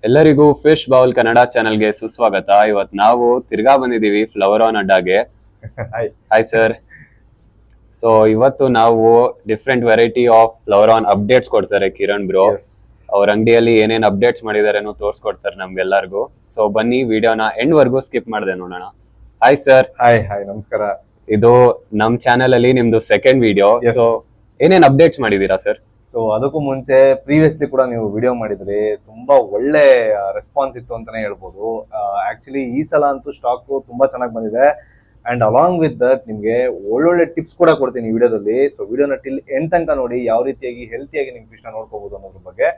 ಎಲ್ಲರಿಗೂ fish bowl Kannada ಚಾನೆಲ್ಗೆ ಸುಸ್ವಾಗತ. ಇವತ್ತು ನಾವು ತಿರ್ಗಾ ಬಂದಿದೀವಿ ಫ್ಲವರ್ ಆನ್ ಅಡ್ಡಾಗೆ. Hi sir. ಸೊ ಇವತ್ತು ನಾವು different variety of flowerhorn updates ಕೊಡ್ತಾರೆ ಕಿರಣ್ ಬ್ರೋ. ಅವ್ರ ಅಂಗಡಿಯಲ್ಲಿ ಏನೇನ್ ಅಪ್ಡೇಟ್ಸ್ ಮಾಡಿದಾರೆ ತೋರ್ಸ್ಕೊಡ್ತಾರೆ ನಮ್ಗೆಲ್ಲರಿಗೂ. ಸೊ ಬನ್ನಿ ವಿಡಿಯೋನ ಎಂಡ್ ವರ್ಗೂ ಸ್ಕಿಪ್ ಮಾಡದೆ ನೋಡೋಣ. Hi sir. ಹಾಯ್ ನಮಸ್ಕಾರ. ಇದು ನಮ್ ಚಾನೆಲ್ ಅಲ್ಲಿ ನಿಮ್ದು ಸೆಕೆಂಡ್ ವಿಡಿಯೋ. ಸೊ ಏನೇನ್ ಅಪ್ಡೇಟ್ಸ್ ಮಾಡಿದೀರಾ ಸರ್? ಸೊ ಅದಕ್ಕೂ ಮುಂಚೆ ಪ್ರೀವಿಯಸ್ಲಿ ಕೂಡ ನೀವು ವಿಡಿಯೋ ಮಾಡಿದ್ರಿ, ತುಂಬಾ ಒಳ್ಳೆ ರೆಸ್ಪಾನ್ಸ್ ಇತ್ತು ಅಂತಾನೆ ಹೇಳ್ಬೋದು. ಆಕ್ಚುಲಿ ಈ ಸಲ ಅಂತೂ ಸ್ಟಾಕ್ ತುಂಬಾ ಚೆನ್ನಾಗಿ ಬಂದಿದೆ. ಅಂಡ್ ಅಲಾಂಗ್ ವಿತ್ ದಟ್ ನಿಮ್ಗೆ ಒಳ್ಳೊಳ್ಳೆ ಟಿಪ್ಸ್ ಕೂಡ ಕೊಡ್ತೀನಿ ಈ ವಿಡಿಯೋದಲ್ಲಿ. ಸೊ ವಿಡಿಯೋನ ಟಿಲ್ ಎಂಡ್ ತನಕ ನೋಡಿ, ಯಾವ ರೀತಿಯಾಗಿ ಹೆಲ್ತಿಯಾಗಿ ನಿಮ್ ಫಿಶ್ ನ ನೋಡ್ಕೋಬಹುದು ಅನ್ನೋದ್ರ ಬಗ್ಗೆ.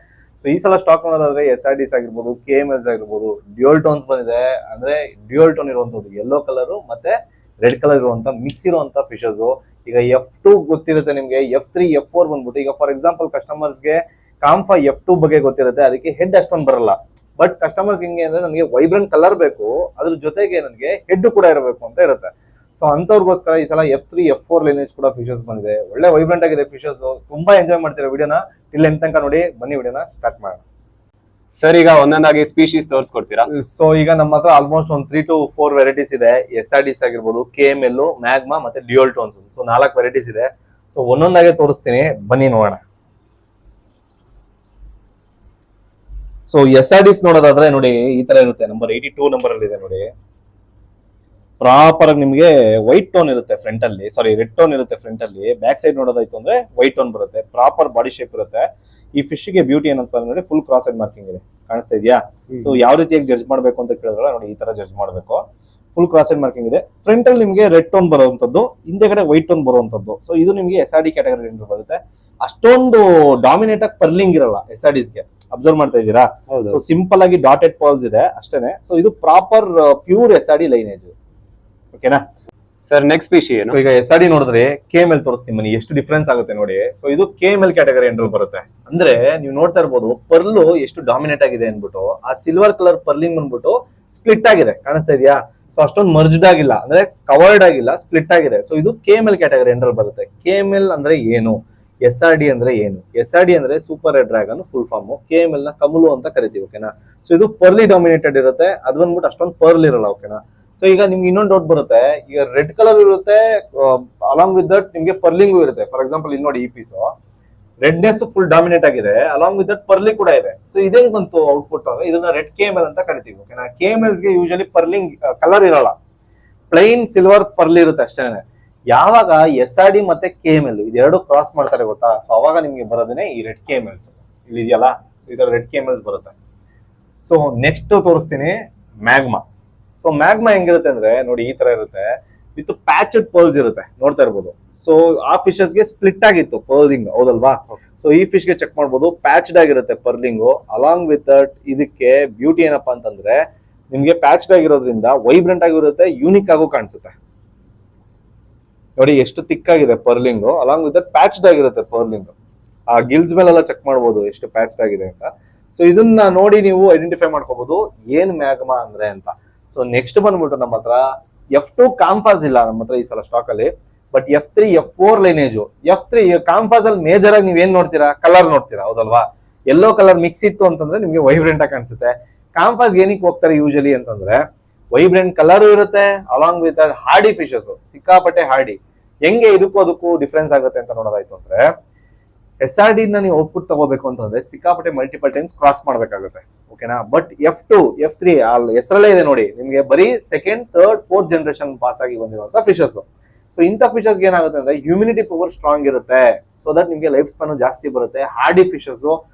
ಸೊ ಈ ಸಲ ಸ್ಟಾಕ್ ನೋಡೋದಾದ್ರೆ SRDs ಆಗಿರ್ಬೋದು, KMLs ಆಗಿರ್ಬೋದು, ಡ್ಯೂಯಲ್ ಟೋನ್ಸ್ ಬಂದಿದೆ. ಅಂದ್ರೆ ಡ್ಯೂಯಲ್ ಟೋನ್ ಇರುವಂತದ್ದು ಯೆಲ್ಲೋ ಕಲರ್ ಮತ್ತೆ ರೆಡ್ ಕಲರ್ ಇರುವಂತ ಮಿಕ್ಸ್ ಇರುವಂತ ಫಿಶಸ್. ಈಗ F2 ಗೊತ್ತಿರುತ್ತೆ ನಿಮ್ಗೆ, F3 F4 ಬಂದ್ಬಿಟ್ಟು ಈಗ ಫಾರ್ ಎಕ್ಸಾಂಪಲ್ ಕಸ್ಟಮರ್ಸ್ಗೆ ಕಾಂಫಾ F2 ಬಗ್ಗೆ ಗೊತ್ತಿರುತ್ತೆ, ಅದಕ್ಕೆ ಹೆಡ್ ಅಷ್ಟೊಂದು ಬರಲ್ಲ. ಬಟ್ ಕಸ್ಟಮರ್ಸ್ ಹಿಂಗೆ ಅಂದ್ರೆ ನನಗೆ ವೈಬ್ರೆಂಟ್ ಕಲರ್ ಬೇಕು, ಅದ್ರ ಜೊತೆಗೆ ನನಗೆ ಹೆಡ್ ಕೂಡ ಇರಬೇಕು ಅಂತ ಇರುತ್ತೆ. ಸೊ ಅಂತವ್ರಿಗೋಸ್ಕರ ಈ ಸಲ F3 F4 ಲೈನೇಜ್ ಕೂಡ ಫಿಶಸ್ ಬಂದಿದೆ. ಒಳ್ಳೆ ವೈಬ್ರೆಂಟ್ ಆಗಿದೆ ಫಿಶಸ್. ತುಂಬಾ ಎಂಜಾಯ್ ಮಾಡ್ತೀರಾ ವಿಡಿಯೋನ, ಟಿಲ್ ಎಂಡ್ ತನಕ ನೋಡಿ. ಬನ್ನಿ ವಿಡಿಯೋನ ಸ್ಟಾರ್ಟ್ ಮಾಡೋಣ. ಸರ್ ಈಗ ಒಂದೊಂದಾಗಿ ಸ್ಪೀಶೀಸ್ ತೋರಿಸ್ಕೊಡ್ತೀರಾ? ಸೊ ಈಗ ನಮ್ಮ ಹತ್ರ ಆಲ್ಮೋಸ್ಟ್ ಒಂದು 3 to 4 ವೆರೈಟೀಸ್ ಇದೆ. SRDs ಆಗಿರ್ಬೋದು, KML, ಮ್ಯಾಗ್ಮಾ ಮತ್ತೆ ಡ್ಯೂಯಲ್ ಟೋನ್ಸ್. ಸೊ 4 ವೆರೈಟೀಸ್ ಇದೆ. ಸೊ ಒಂದೊಂದಾಗೆ ತೋರಿಸ್ತೀನಿ, ಬನ್ನಿ ನೋಡೋಣ. ಸೊ SRDs ನೋಡೋದಾದ್ರೆ ನೋಡಿ ಈ ತರ ಇರುತ್ತೆ. ನಂಬರ್ 82 ನಂಬರ್ ಅಲ್ಲಿ ಇದೆ ನೋಡಿ. ಪ್ರಾಪರ್ ಆಗಿ ನಿಮ್ಗೆ ವೈಟ್ ಟೋನ್ ಇರುತ್ತೆ ಫ್ರಂಟ್ ಅಲ್ಲಿ, ಸಾರಿ ರೆಡ್ ಟೋನ್ ಇರುತ್ತೆ ಫ್ರಂಟ್ ಅಲ್ಲಿ. ಬ್ಯಾಕ್ ಸೈಡ್ ನೋಡೋದಾಯ್ತು ಅಂದ್ರೆ ವೈಟ್ ಟೋನ್ ಬರುತ್ತೆ. ಪ್ರಾಪರ್ ಬಾಡಿ ಶೇಪ್ ಇರುತ್ತೆ. ಈ ಫಿಶ್ ಗೆ ಬ್ಯೂಟಿ ಏನಂತ ನೋಡಿ, ಫುಲ್ ಕ್ರಾಸ್ ಸೈಡ್ ಮಾರ್ಕಿಂಗ್ ಇದೆ, ಕಾಣಿಸ್ತಾ ಇದೆಯಾ? ಸೊ ಯಾವ ರೀತಿಯಾಗಿ ಜಡ್ಜ್ ಮಾಡ್ಬೇಕು ಅಂತ ಕೇಳಿದ್ರೆ ನೋಡಿ, ಈ ತರ ಜಡ್ಜ್ ಮಾಡ್ಬೇಕು. ಫುಲ್ ಕ್ರಾಸ್ ಸೈಡ್ ಮಾರ್ಕಿಂಗ್ ಇದೆ. ಫ್ರಂಟ್ ಅಲ್ಲಿ ನಿಮ್ಗೆ ರೆಡ್ ಟೋನ್ ಬರುವಂತದ್ದು, ಹಿಂದೆಗಡೆ ವೈಟ್ ಟೋನ್ ಬರುವಂತದ್ದು. ಸೊ ಇದು ನಿಮ್ಗೆ SRD ಕ್ಯಾಟಗರಿ ಬರುತ್ತೆ. ಅಷ್ಟೊಂದು ಡಾಮಿನೇಟ್ ಆಗಿ ಪರ್ಲಿಂಗ್ ಇರಲ್ಲ SRDs ಗೆ. ಅಬ್ಸರ್ವ್ ಮಾಡ್ತಾ ಇದ್ದೀರಾ? ಸೊ ಸಿಂಪಲ್ ಆಗಿ ಡಾಟೆಡ್ ಪರ್ಲ್ಸ್ ಇದೆ ಅಷ್ಟೇನೆ. ಸೊ ಇದು ಪ್ರಾಪರ್ ಪ್ಯೂರ್ SRD ಲೈನೇಜ್. ಓಕೆನಾ ಸರ್? ನೆಕ್ಸ್ಟ್ ಸ್ಪೀಶಿ ಏನು? ಸೊ ಈಗ SRD ನೋಡಿದ್ರೆ KML ತೋರಿಸ್ತೀನಿ ಬನ್ನಿ, ಎಷ್ಟು ಡಿಫ್ರೆನ್ಸ್ ಆಗುತ್ತೆ ನೋಡಿ. ಸೊ ಇದು KML ಕ್ಯಾಟಗರಿ ಎಂಟ್ರಲ್ಲಿ ಬರುತ್ತೆ. ಅಂದ್ರೆ ನೀವು ನೋಡ್ತಾ ಇರ್ಬೋದು ಪರ್ಲು ಎಷ್ಟು ಡಾಮಿನೇಟ್ ಆಗಿದೆ ಅನ್ಬಿಟ್ಟು. ಆ ಸಿಲ್ವರ್ ಕಲರ್ ಪರ್ಲಿಂಗ್ ಬಂದ್ಬಿಟ್ಟು ಸ್ಪ್ಲಿಟ್ ಆಗಿದೆ, ಕಾಣಿಸ್ತಾ ಇದೆಯಾ? ಸೊ ಅಷ್ಟೊಂದು ಮರ್ಜ್ಡ್ ಆಗಿಲ್ಲ, ಅಂದ್ರೆ ಕವರ್ಡ್ ಆಗಿಲ್ಲ, ಸ್ಪ್ಲಿಟ್ ಆಗಿದೆ. ಸೊ ಇದು KML ಕ್ಯಾಟಗರಿ ಎಂಟ್ರಲ್ಲಿ ಬರುತ್ತೆ. KML ಅಂದ್ರೆ ಏನು, SRD ಅಂದ್ರೆ ಏನು? SRD ಅಂದ್ರೆ super red dragon full form. KML ನ ಕಮಲು ಅಂತ ಕರಿತೀವಿ. ಓಕೆನಾ? ಸೊ ಇದು ಪರ್ಲಿ ಡಾಮಿನೇಟೆಡ್ ಇರುತ್ತೆ. ಅದು ಬಂದ್ಬಿಟ್ಟು ಅಷ್ಟೊಂದು ಪರ್ಲ್ ಇರಲ್ಲ. ಓಕೆನಾ? ಸೊ ಈಗ ನಿಮ್ಗೆ ಇನ್ನೊಂದು ಡೌಟ್ ಬರುತ್ತೆ, ಈಗ ರೆಡ್ ಕಲರ್ ಇರುತ್ತೆ, ಅಲಾಂಗ್ ವಿತ್ ದಟ್ ನಿಮ್ಗೆ ಪರ್ಲಿಂಗು ಇರುತ್ತೆ. ಫಾರ್ ಎಕ್ಸಾಂಪಲ್ ಇಲ್ಲಿ ನೋಡಿ, ಈ ಪೀಸು ರೆಡ್ನೆಸ್ ಫುಲ್ ಡಾಮಿನೇಟ್ ಆಗಿದೆ, ಅಲಾಂಗ್ ವಿತ್ ದಟ್ ಪರ್ಲಿ ಕೂಡ ಇದೆ. ಸೊ ಇದೇನ್ ಬಂತು ಔಟ್ಪುಟ್? ಇದನ್ನ ರೆಡ್ KML ಅಂತ ಕರಿತೀವಿ. ಓಕೆನಾ? KMLs ಗೆ ಯೂಶಲಿ ಪರ್ಲಿಂಗ್ ಕಲರ್ ಇರಲ್ಲ, ಪ್ಲೈನ್ ಸಿಲ್ವರ್ ಪರ್ಲ್ ಇರುತ್ತೆ ಅಷ್ಟೇನೆ. ಯಾವಾಗ SRD ಮತ್ತೆ KML ಇದೆರಡು ಕ್ರಾಸ್ ಮಾಡ್ತಾರೆ ಗೊತ್ತಾ, ಸೊ ಅವಾಗ ನಿಮ್ಗೆ ಬರೋದೇನೆ ಈ ರೆಡ್ KMLs. ಇಲ್ಲಿ ಇದೆಯಲ್ಲ, ಇದರ ರೆಡ್ KMLs ಬರುತ್ತೆ. ಸೊ ನೆಕ್ಸ್ಟ್ ತೋರಿಸ್ತೀನಿ ಮ್ಯಾಗ್ಮಾ. ಸೊ ಮ್ಯಾಗ್ಮಾ ಹೆಂಗಿರುತ್ತೆ ಅಂದ್ರೆ ನೋಡಿ, ಈ ತರ ಇರುತ್ತೆ ವಿತ್ ಪ್ಯಾಚಡ್ ಪರ್ಲ್ಸ್ ಇರುತ್ತೆ, ನೋಡ್ತಾ ಇರ್ಬೋದು. ಸೊ ಆ ಫಿಶಸ್ ಗೆ ಸ್ಪ್ಲಿಟ್ ಆಗಿತ್ತು ಪರ್ಲಿಂಗ್, ಹೌದಲ್ವಾ? ಸೊ ಈ ಫಿಶ್ ಗೆ ಚೆಕ್ ಮಾಡ್ಬೋದು, ಪ್ಯಾಚ್ಡ್ ಆಗಿರುತ್ತೆ ಪರ್ಲಿಂಗು. ಅಲಾಂಗ್ ವಿತ್ ದಟ್ ಇದಕ್ಕೆ ಬ್ಯೂಟಿ ಏನಪ್ಪಾ ಅಂತಂದ್ರೆ, ನಿಮ್ಗೆ ಪ್ಯಾಚ್ಡ್ ಆಗಿರೋದ್ರಿಂದ ವೈಬ್ರೆಂಟ್ ಆಗಿರುತ್ತೆ, ಯೂನಿಕ್ ಆಗು ಕಾಣಿಸುತ್ತೆ. ನೋಡಿ ಎಷ್ಟು ತಿಕ್ ಆಗಿದೆ ಪರ್ಲಿಂಗು, ಅಲಾಂಗ್ ವಿತ್ ದಟ್ ಪ್ಯಾಚ್ಡ್ ಆಗಿರುತ್ತೆ ಪರ್ಲಿಂಗ್. ಆ ಗಿಲ್ಸ್ ಮೇಲೆಲ್ಲ ಚೆಕ್ ಮಾಡ್ಬೋದು ಎಷ್ಟು ಪ್ಯಾಚ್ಡ್ ಆಗಿದೆ ಅಂತ. ಸೊ ಇದನ್ನ ನೋಡಿ ನೀವು ಐಡೆಂಟಿಫೈ ಮಾಡ್ಕೋಬಹುದು ಏನ್ ಮ್ಯಾಗ್ಮಾ ಅಂದ್ರೆ ಅಂತ. ಸೊ ನೆಕ್ಸ್ಟ್ ಬಂದ್ಬಿಟ್ಟು ನಮ್ಮ ಹತ್ರ F2 ಕಾಂಫಾಸ್ ಇಲ್ಲ ನಮ್ಮ ಹತ್ರ ಈ ಸಲ ಸ್ಟಾಕ್ ಅಲ್ಲಿ, but F3 F4 lineage. F3 ಕಾಂಫಾಸ್ ಅಲ್ಲಿ ಮೇಜರ್ ಆಗಿ ನೀವೇನ್ ನೋಡ್ತೀರಾ, ಕಲರ್ ನೋಡ್ತೀರಾ, ಹೌದಲ್ವಾ? ಯೆಲ್ಲೋ ಕಲರ್ ಮಿಕ್ಸ್ ಇತ್ತು ಅಂತಂದ್ರೆ ನಿಮ್ಗೆ ವೈಬ್ರೆಂಟ್ ಆಗಿ ಕಾಣಿಸುತ್ತೆ. ಕಾಂಫಾಸ್ ಏನಕ್ಕೆ ಹೋಗ್ತಾರೆ ಯೂಶಲಿ ಅಂತಂದ್ರೆ, ವೈಬ್ರೆಂಟ್ ಕಲರ್ ಇರುತ್ತೆ, ಅಲಾಂಗ್ ವಿತ್ ಹಾರ್ಡಿ ಫಿಶಸ್, ಸಿಕ್ಕಾಪಟ್ಟೆ ಹಾರ್ಡಿ. ಹೆಂಗೆ ಇದಕ್ಕೂ ಅದಕ್ಕೂ ಡಿಫ್ರೆನ್ಸ್ ಆಗುತ್ತೆ ಅಂತ ನೋಡೋದಾಯ್ತು ಅಂದ್ರೆ, SRD ನ ನೀವು ಔಟ್ಪುಟ್ ತಗೋಬೇಕು ಅಂತಂದ್ರೆ ಸಿಕ್ಕಾಪಟ್ಟೆ ಮಲ್ಟಿಪಲ್ ಟೈಮ್ಸ್ ಕ್ರಾಸ್ ಮಾಡ್ಬೇಕಾಗುತ್ತೆ. ಓಕೆನಾ? ಬಟ್ F2 F3 ಅಲ್ಲಿ ಹೆಸರಲ್ಲೇ ಇದೆ ನೋಡಿ, ನಿಮ್ಗೆ ಬರೀ second, third, fourth generation pass ಆಗಿ ಬಂದಿರುವಂತ ಫಿಶಸ್. ಸೊ ಇಂಥ ಫಿಶಸ್ ಏನಾಗುತ್ತೆ ಅಂದ್ರೆ ಹ್ಯೂಮಿನಿಟಿ ಪವರ್ ಸ್ಟ್ರಾಂಗ್ ಇರುತ್ತೆ, ಸೊ ದಟ್ ನಿಮ್ಗೆ ಲೈಫ್ ಸ್ಪಾನ್ ಜಾಸ್ತಿ ಬರುತ್ತೆ. ಹಾರ್ಡಿ ಫಿಶಸ್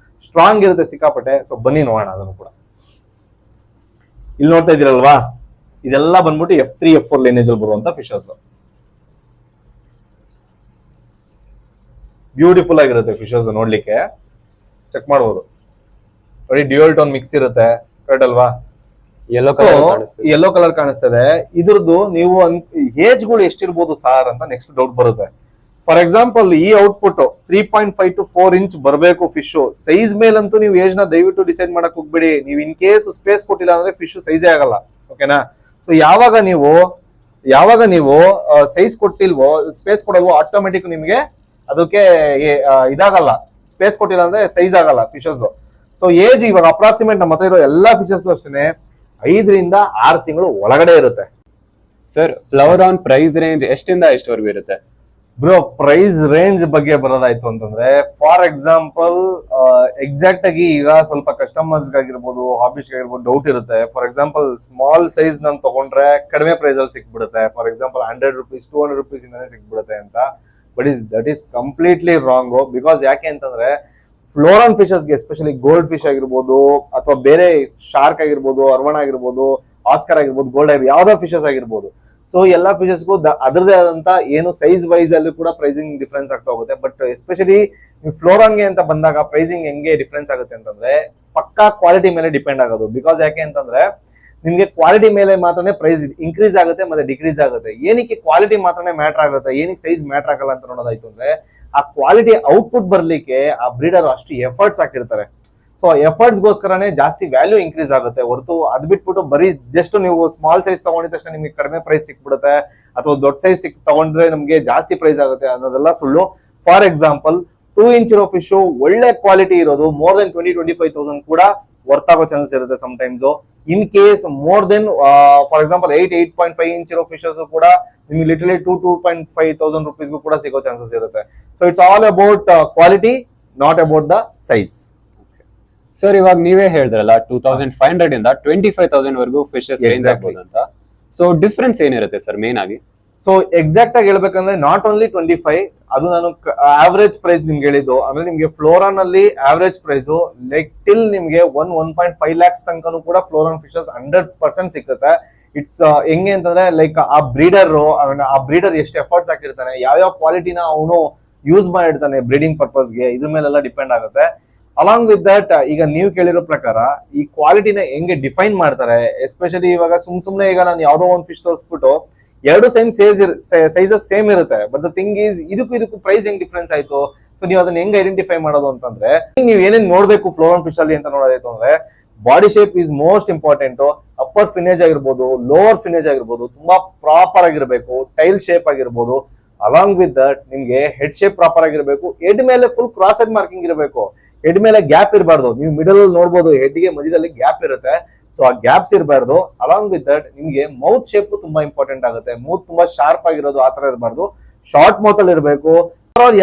ಸ್ಟ್ರಾಂಗ್ ಇರುತ್ತೆ ಸಿಕ್ಕಾಪಟ್ಟೆ. ಸೊ ಬನ್ನಿ ನೋಡೋಣ ಅದನ್ನು ಕೂಡ. ಇಲ್ಲಿ ನೋಡ್ತಾ ಇದೀರಲ್ವಾ, ಇದೆಲ್ಲ ಬಂದ್ಬಿಟ್ಟು F3 F4 ಲೈನೇಜ್ ಅಲ್ಲಿ ಬರುವಂತ ಫಿಶಸ್. ಬ್ಯೂಟಿಫುಲ್ ಆಗಿರುತ್ತೆ ಫಿಶಸ್, ನೋಡ್ಲಿಕ್ಕೆ ಚೆಕ್ ಮಾಡಬಹುದು. ನೋಡಿ ಡ್ಯೂಯಲ್ ಟೋನ್ ಮಿಕ್ಸ್ ಇರುತ್ತೆ, ಕರೆಕ್ಟ್ ಅಲ್ವಾ? ಯೆಲ್ಲೋ ಕಲರ್ ಕಾಣಿಸ್ತದೆ. ಇದ್ರದ್ದು ನೀವು ಏಜ್ ಗಳು ಎಷ್ಟಿರ್ಬೋದು ಸಾರ್ ಅಂತ ನೆಕ್ಸ್ಟ್ ಡೌಟ್ ಬರುತ್ತೆ. ಫಾರ್ ಎಕ್ಸಾಂಪಲ್ ಈ ಔಟ್ಪುಟ್ 3.5 to 4 ಇಂಚ್ ಬರಬೇಕು ಫಿಶ್. ಸೈಜ್ ಮೇಲಂತೂ ನೀವು ಏಜ್ ನ ದಯವಿಟ್ಟು ಡಿಸೈಡ್ ಮಾಡಕ್ ಹೋಗ್ಬೇಡಿ. ನೀವು ಇನ್ ಕೇಸ್ ಸ್ಪೇಸ್ ಕೊಟ್ಟಿಲ್ಲ ಅಂದ್ರೆ ಫಿಶ್ ಸೈಜೇ ಆಗಲ್ಲ. ಓಕೆನಾ? ಸೊ ಯಾವಾಗ ನೀವು ಸೈಜ್ ಕೊಟ್ಟಿಲ್ವೋ, ಸ್ಪೇಸ್ ಕೊಡಲ್ವೋ, ಆಟೋಮೆಟಿಕ್ ನಿಮ್ಗೆ ಅದಕ್ಕೆ ಇದಾಗಲ್ಲ. ಸ್ಪೇಸ್ ಕೊಟ್ಟಿಲ್ಲ ಅಂದ್ರೆ ಸೈಜ್ ಆಗಲ್ಲ ಫಿಶಸ್. ಸೊ ಏಜ್ ಇವಾಗ ಅಪ್ರಾಕ್ಸಿಮೇಟ್ ನಮ್ಮ ಹತ್ರ ಇರೋ ಎಲ್ಲಾ ಫಿಶಸ್ ಅಷ್ಟೇ 5 ರಿಂದ 6 ತಿಂಗಳು ಒಳಗಡೆ ಇರುತ್ತೆ. ಸರ್ ಫ್ಲವರಾನ್ ಪ್ರೈಸ್ ರೇಂಜ್ ಎಷ್ಟಿಂದ ಎಷ್ಟವರೆಗೂ ಇರುತ್ತೆ? ಬ್ರೋ ಪ್ರೈಸ್ ರೇಂಜ್ ಬಗ್ಗೆ ಬರೋದಾಯ್ತು ಅಂತಂದ್ರೆ ಫಾರ್ ಎಕ್ಸಾಂಪಲ್ ಎಕ್ಸಾಕ್ಟ್ ಆಗಿ ಈಗ ಸ್ವಲ್ಪ ಕಸ್ಟಮರ್ಸ್ ಆಗಿರ್ಬೋದು, ಹಾಬೀಸ್ ಆಗಿರ್ಬೋದು ಡೌಟ್ ಇರುತ್ತೆ. ಫಾರ್ ಎಕ್ಸಾಂಪಲ್ ಸ್ಮಾಲ್ ಸೈಜ್ ನಾನು ತಗೊಂಡ್ರೆ ಕಡಿಮೆ ಪ್ರೈಸ್ ಅಲ್ಲಿ ಸಿಕ್ಬಿಡುತ್ತೆ. ಫಾರ್ ಎಕ್ಸಾಂಪಲ್ 100 rupees 200 rupees ಇಂದಾನೆ ಸಿಕ್ಬಿಡುತ್ತೆ ಅಂತ. But that is completely wrong. Because ಯಾಕೆ ಅಂತಂದ್ರೆ ಫ್ಲೋರಾನ್ ಫಿಶಸ್ಗೆ ಎಸ್ಪೆಷಲಿ ಗೋಲ್ಡ್ ಫಿಶ್ ಆಗಿರ್ಬೋದು ಅಥವಾ ಬೇರೆ ಶಾರ್ಕ್ ಆಗಿರ್ಬೋದು, ಅರ್ವಣ ಆಗಿರ್ಬೋದು, ಆಸ್ಕರ್ ಆಗಿರ್ಬೋದು, ಗೋಲ್ಡ್ ಯಾವ್ದೋ ಫಿಶಸ್ ಆಗಿರ್ಬೋದು, ಸೊ ಎಲ್ಲಾ ಫಿಶಸ್ಗೂ ಅದರದೇ ಆದಂತ ಏನು ಸೈಜ್ ವೈಸ್ ಅಲ್ಲಿ ಕೂಡ ಪ್ರೈಸಿಂಗ್ ಡಿಫ್ರೆನ್ಸ್ ಆಗ್ತಾ ಹೋಗುತ್ತೆ. ಬಟ್ ಎಸ್ಪೆಷಲಿ ನೀವು ಫ್ಲೋರಾನ್ಗೆ ಅಂತ ಬಂದಾಗ ಪ್ರೈಸಿಂಗ್ ಹೆಂಗೆ ಡಿಫ್ರೆನ್ಸ್ ಆಗುತ್ತೆ ಅಂತಂದ್ರೆ ಪಕ್ಕಾ ಕ್ವಾಲಿಟಿ ಮೇಲೆ ಡಿಪೆಂಡ್ ಆಗೋದು. ಬಿಕಾಸ್ ಯಾಕೆ ಅಂತಂದ್ರೆ ನಿಮ್ಗೆ ಕ್ವಾಲಿಟಿ ಮೇಲೆ ಮಾತ್ರನೇ ಪ್ರೈಸ್ ಇನ್ಕ್ರೀಸ್ ಆಗುತ್ತೆ ಮತ್ತೆ ಡಿಕ್ರೀಸ್ ಆಗುತ್ತೆ. ಏನಕ್ಕೆ ಕ್ವಾಲಿಟಿ ಮಾತ್ರನೇ ಮ್ಯಾಟರ್ ಆಗುತ್ತೆ, ಏನಕ್ಕೆ ಸೈಜ್ ಮ್ಯಾಟರ್ ಆಗಲ್ಲ ಅಂತ ನೋಡೋದಾಯ್ತು ಅಂದ್ರೆ ಆ ಕ್ವಾಲಿಟಿ ಔಟ್ಪುಟ್ ಬರ್ಲಿಕ್ಕೆ ಆ ಬ್ರೀಡರ್ ಅಷ್ಟು ಎಫರ್ಟ್ಸ್ ಹಾಕಿರ್ತಾರೆ. ಸೊ ಎಫರ್ಟ್ಸ್ ಗೋಸ್ಕರನೇ ಜಾಸ್ತಿ ವ್ಯಾಲ್ಯೂ ಇನ್ಕ್ರೀಸ್ ಆಗುತ್ತೆ ಹೊರತು ಅದ್ ಬಿಟ್ಬಿಟ್ಟು ಬರೀ ಜಸ್ಟ್ ನೀವು ಸ್ಮಾಲ್ ಸೈಜ್ ತಗೊಂಡಿದ ತಕ್ಷಣ ನಿಮ್ಗೆ ಕಡಿಮೆ ಪ್ರೈಸ್ ಸಿಕ್ಬಿಡುತ್ತೆ ಅಥವಾ ದೊಡ್ಡ ಸೈಜ್ ತಗೊಂಡ್ರೆ ನಮ್ಗೆ ಜಾಸ್ತಿ ಪ್ರೈಸ್ ಆಗುತ್ತೆ ಅನ್ನೋದೆಲ್ಲ ಸುಳ್ಳು. ಫಾರ್ ಎಕ್ಸಾಂಪಲ್ 2 inch ಇರೋ ಫಿಶ್ ಒಳ್ಳೆ ಕ್ವಾಲಿಟಿ ಇರೋದು ಮೋರ್ ದೆನ್ 20-25,000 ಕೂಡ ವರ್ತ್ ಆಗೋ ಚಾನ್ಸಸ್ ಇರುತ್ತೆ sometimes. In case more than for example 8.5 inch ಇರೋ ಫಿಶಸ್ ಕೂಡ ನಿಮ್ಗೆ ಲಿಟರಲಿ 2,500 rupees ಕೂಡ ಸಿಗೋ ಚಾನ್ಸಸ್ ಇರುತ್ತೆ. So it's all about quality, not about the size. Sir ಇವಾಗ ನೀವೇ ಹೇಳಿದ್ರಲ್ಲ 2,500 ಇಂದ 25,000 ವರೆಗೂ ಫಿಶಸ್ ರೇಂಜ್ ಆಗ್ಬೋದು ಅಂತ. ಸೊ ಡಿಫ್ರೆನ್ಸ್ ಏನಿರುತ್ತೆ ಸರ್ ಮೇನ್ ಆಗಿ? ಸೊ ಎಕ್ಸಾಕ್ಟ್ ಆಗಿ ಹೇಳ್ಬೇಕಂದ್ರೆ ನಾಟ್ ಓನ್ಲಿ 25, ಅದು ನಾನು ಆವರೇಜ್ ಪ್ರೈಸ್ ನಿಮ್ಗೆ ಹೇಳಿದ್ದು. ಅಂದ್ರೆ ನಿಮ್ಗೆ ಫ್ಲೋರಾನ್ ಅಲ್ಲಿ ಆವರೇಜ್ ಪ್ರೈಸ್ ಲೈಕ್ ಟಿಲ್ ನಿಮ್ಗೆ 1.5 lakhs ತನಕನೂ ಕೂಡ ಫ್ಲೋರಾನ್ ಫಿಶಸ್ 100% ಸಿಕ್ಕುತ್ತೆ. ಇಟ್ಸ್ ಹೆಂಗೆ ಅಂತಂದ್ರೆ ಲೈಕ್ ಆ ಬ್ರೀಡರ್ ಎಷ್ಟು ಎಫರ್ಟ್ಸ್ ಹಾಕಿರ್ತಾನೆ, ಯಾವ್ಯಾವ ಕ್ವಾಲಿಟಿನ ಅವನು ಯೂಸ್ ಮಾಡಿರ್ತಾನೆ ಬ್ರೀಡಿಂಗ್ ಪರ್ಪಸ್ಗೆ, ಇದ್ರ ಮೇಲೆಲ್ಲ ಡಿಪೆಂಡ್ ಆಗುತ್ತೆ. ಅಲಾಂಗ್ ವಿತ್ ದಟ್ ಈಗ ನೀವು ಕೇಳಿರೋ ಪ್ರಕಾರ ಈ ಕ್ವಾಲಿಟಿನ ಹೆಂಗೆ ಡಿಫೈನ್ ಮಾಡ್ತಾರೆ, ಎಸ್ಪೆಷಲಿ ಇವಾಗ ಸುಮ್ನೆ ಈಗ ನಾನು ಯಾವ್ದೋ ಒಂದು ಫಿಶ್ ತೋರಿಸ್ಬಿಟ್ಟು ಎರಡು ಸೈಜಸ್ ಸೇಮ್ ಇರುತ್ತೆ. ಬಟ್ ದ ಥಿಂಗ್ ಈಸ್ ಇದಕ್ಕೂ ಪ್ರೈಸ್ ಹೆಂಗ್ ಡಿಫ್ರೆನ್ಸ್ ಆಯ್ತು, ಸೊ ನೀವು ಅದನ್ನ ಹೆಂಗ್ ಐಡೆಂಟಿಫೈ ಮಾಡೋದು ಅಂತಂದ್ರೆ ನೀವು ಏನೇನ್ ನೋಡ್ಬೇಕು ಫ್ಲೋರಾನ್ ಫಿಶ್ ಅಲ್ಲಿ ಅಂತ ನೋಡೋದಾಯ್ತು ಅಂದ್ರೆ body shape is most important. Upper finnage ಆಗಿರ್ಬೋದು, ಲೋವರ್ ಫಿನೇಜ್ ಆಗಿರ್ಬೋದು ತುಂಬಾ ಪ್ರಾಪರ್ ಆಗಿರ್ಬೇಕು. ಟೈಲ್ ಶೇಪ್ ಆಗಿರ್ಬೋದು. ಅಲಾಂಗ್ ವಿತ್ ದಟ್ ನಿಮ್ಗೆ ಹೆಡ್ ಶೇಪ್ ಪ್ರಾಪರ್ ಆಗಿರ್ಬೇಕು. ಹೆಡ್ ಮೇಲೆ ಫುಲ್ ಕ್ರಾಸ್ ಹೆಡ್ ಮಾರ್ಕಿಂಗ್ ಇರಬೇಕು. ಹೆಡ್ ಮೇಲೆ ಗ್ಯಾಪ್ ಇರಬಾರ್ದು. ನೀವು ಮಿಡಲ್ ನೋಡಬಹುದು ಹೆಡ್ ಗೆ ಮಧ್ಯದಲ್ಲಿ ಗ್ಯಾಪ್ ಇರುತ್ತೆ. ಸೊ ಆ ಗ್ಯಾಪ್ಸ್ ಇರಬಾರ್ದು. ಅಲಾಂಗ್ ವಿತ್ ದಟ್ ನಿಮ್ಗೆ ಮೌತ್ ಶೇಪ್ ತುಂಬಾ ಇಂಪಾರ್ಟೆಂಟ್ ಆಗುತ್ತೆ. ಮೌತ್ ತುಂಬಾ ಶಾರ್ಪ್ ಆಗಿರೋದು ಆತರ ಇರಬಾರ್ದು. ಶಾರ್ಟ್ ಮೌತ್ ಅಲ್ಲಿ ಇರಬೇಕು.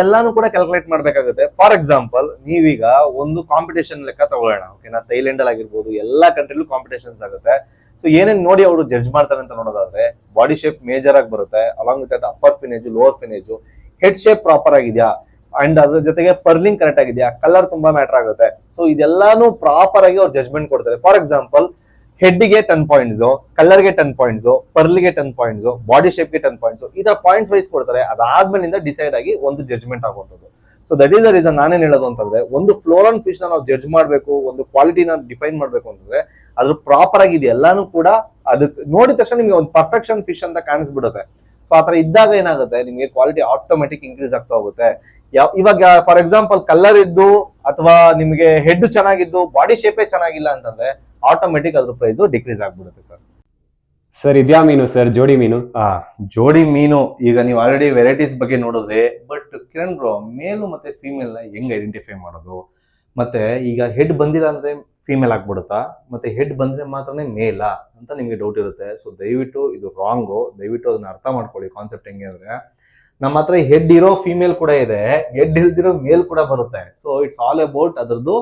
ಎಲ್ಲಾನು ಕೂಡ ಕ್ಯಾಲ್ಕುಲೇಟ್ ಮಾಡ್ಬೇಕಾಗುತ್ತೆ. ಫಾರ್ ಎಕ್ಸಾಂಪಲ್ ನೀವೀಗ ಒಂದು ಕಾಂಪಿಟೇಷನ್ ಲೆಕ್ಕ ತಗೊಳ್ಳೋಣ, ಓಕೆನಾ? ಥೈಲ್ಯಾಂಡ್ ಅಲ್ಲಿ ಆಗಿರ್ಬೋದು ಎಲ್ಲಾ ಕಂಟ್ರಿಲೂ ಕಾಂಪಿಟೇಷನ್ಸ್ ಆಗುತ್ತೆ. ಸೊ ಏನೇನ್ ನೋಡಿ ಅವರು ಜಡ್ಜ್ ಮಾಡ್ತಾರೆ ಅಂತ ನೋಡೋದಾದ್ರೆ ಬಾಡಿ ಶೇಪ್ ಮೇಜರ್ ಆಗಿ ಬರುತ್ತೆ. Along with that upper finnage, lower finnage, head shape proper ಆಗಿದೆಯಾ, ಅಂಡ್ ಅದ್ರ ಜೊತೆಗೆ ಪರ್ಲಿಂಗ್ ಕರೆಕ್ಟ್ ಆಗಿದೆಯಾ, ಕಲರ್ ತುಂಬಾ ಮ್ಯಾಟರ್ ಆಗುತ್ತೆ. ಸೊ ಇದೆಲ್ಲಾನು ಪ್ರಾಪರ್ ಆಗಿ ಅವ್ರು ಜಜ್ಮೆಂಟ್ ಕೊಡ್ತಾರೆ. ಫಾರ್ ಎಕ್ಸಾಂಪಲ್ ಹೆಡ್ಗೆ 10 points, ಕಲರ್ಗೆ 10 points, ಪರ್ಲ್ಗೆ 10 points, ಬಾಡಿ ಶೇಪ್ಗೆ 10 points, ಈ ತರ ಪಾಯಿಂಟ್ಸ್ ವೈಸ್ ಕೊಡ್ತಾರೆ. ಅದಾದ್ಮೇಲಿಂದ ಡಿಸೈಡ್ ಆಗಿ ಒಂದು ಜಜ್ಮೆಂಟ್ ಆಗುವಂಥದ್ದು. So that is the reason ನಾನೇನ್ ಹೇಳೋದು ಅಂತಂದ್ರೆ ಒಂದು ಫ್ಲೋರಾನ್ ಫಿಶ್ ನಾವು ಜಡ್ಜ್ ಮಾಡ್ಬೇಕು, ಒಂದು ಕ್ವಾಲಿಟಿನ ಡಿಫೈನ್ ಮಾಡ್ಬೇಕು ಅಂತಂದ್ರೆ ಅದ್ರ ಪ್ರಾಪರ್ ಆಗಿ ಇದೆಲ್ಲಾನು ಕೂಡ ಅದಕ್ಕೆ ನೋಡಿದ ತಕ್ಷಣ ನಿಮ್ಗೆ ಒಂದು ಪರ್ಫೆಕ್ಷನ್ ಫಿಶ್ ಅಂತ ಕಾಣಿಸ್ಬಿಡುತ್ತೆ. ಸೊ ಆತರ ಇದ್ದಾಗ ಏನಾಗುತ್ತೆ ನಿಮ್ಗೆ ಕ್ವಾಲಿಟಿ ಆಟೋಮೆಟಿಕ್ ಇನ್ಕ್ರೀಸ್ ಆಗ್ತಾ ಹೋಗುತ್ತೆ. ಇವಾಗ ಫಾರ್ ಎಕ್ಸಾಂಪಲ್ ಕಲರ್ ಇದ್ದು ಅಥವಾ ನಿಮ್ಗೆ ಹೆಡ್ ಚೆನ್ನಾಗಿದ್ದು ಬಾಡಿ ಶೇಪೇ ಚೆನ್ನಾಗಿಲ್ಲ ಅಂತಂದ್ರೆ ಆಟೋಮೆಟಿಕ್ ಅದ್ರ ಪ್ರೈಸ್ ಡಿಕ್ರೀಸ್ ಆಗ್ಬಿಡುತ್ತೆ ಸರ್. ಸರ್ ಇದ್ಯಾ ಮೀನು ಸರ್ ಜೋಡಿ ಮೀನು? ಜೋಡಿ ಮೀನು ಈಗ ನೀವು ಆಲ್ರೆಡಿ ವೆರೈಟೀಸ್ ಬಗ್ಗೆ ನೋಡಿದ್ರೆ, ಬಟ್ ಕಿರಣ್ ಬ್ರೋ ಮೇಲು ಮತ್ತೆ ಫೀಮೇಲ್ ನ ಹೆಂಗ್ ಐಡೆಂಟಿಫೈ ಮಾಡೋದು? ಮತ್ತೆ ಈಗ ಹೆಡ್ ಬಂದಿಲ್ಲ ಅಂದ್ರೆ ಫೀಮೇಲ್ ಆಗ್ಬಿಡುತ್ತಾ, ಮತ್ತೆ ಹೆಡ್ ಬಂದ್ರೆ ಮಾತ್ರನೇ ಮೇಲಾ ಅಂತ ನಿಮ್ಗೆ ಡೌಟ್ ಇರುತ್ತೆ. ಸೊ ದಯವಿಟ್ಟು ಇದು ರಾಂಗು. ದಯವಿಟ್ಟು ಅದನ್ನ ಅರ್ಥ ಮಾಡ್ಕೊಳ್ಳಿ. ಕಾನ್ಸೆಪ್ಟ್ ಹೆಂಗೆ ಅಂದ್ರೆ ನಮ್ಮ ಹತ್ರ ಹೆಡ್ ಇರೋ ಫೀಮೇಲ್ ಕೂಡ ಇದೆ, ಹೆಡ್ ಇಲ್ದಿರೋ ಮೇಲ್ ಕೂಡ ಬರುತ್ತೆ. ಸೊ ಇಟ್ಸ್ ಆಲ್ ಅಬೌಟ್ ಅದ್ರದ್ದು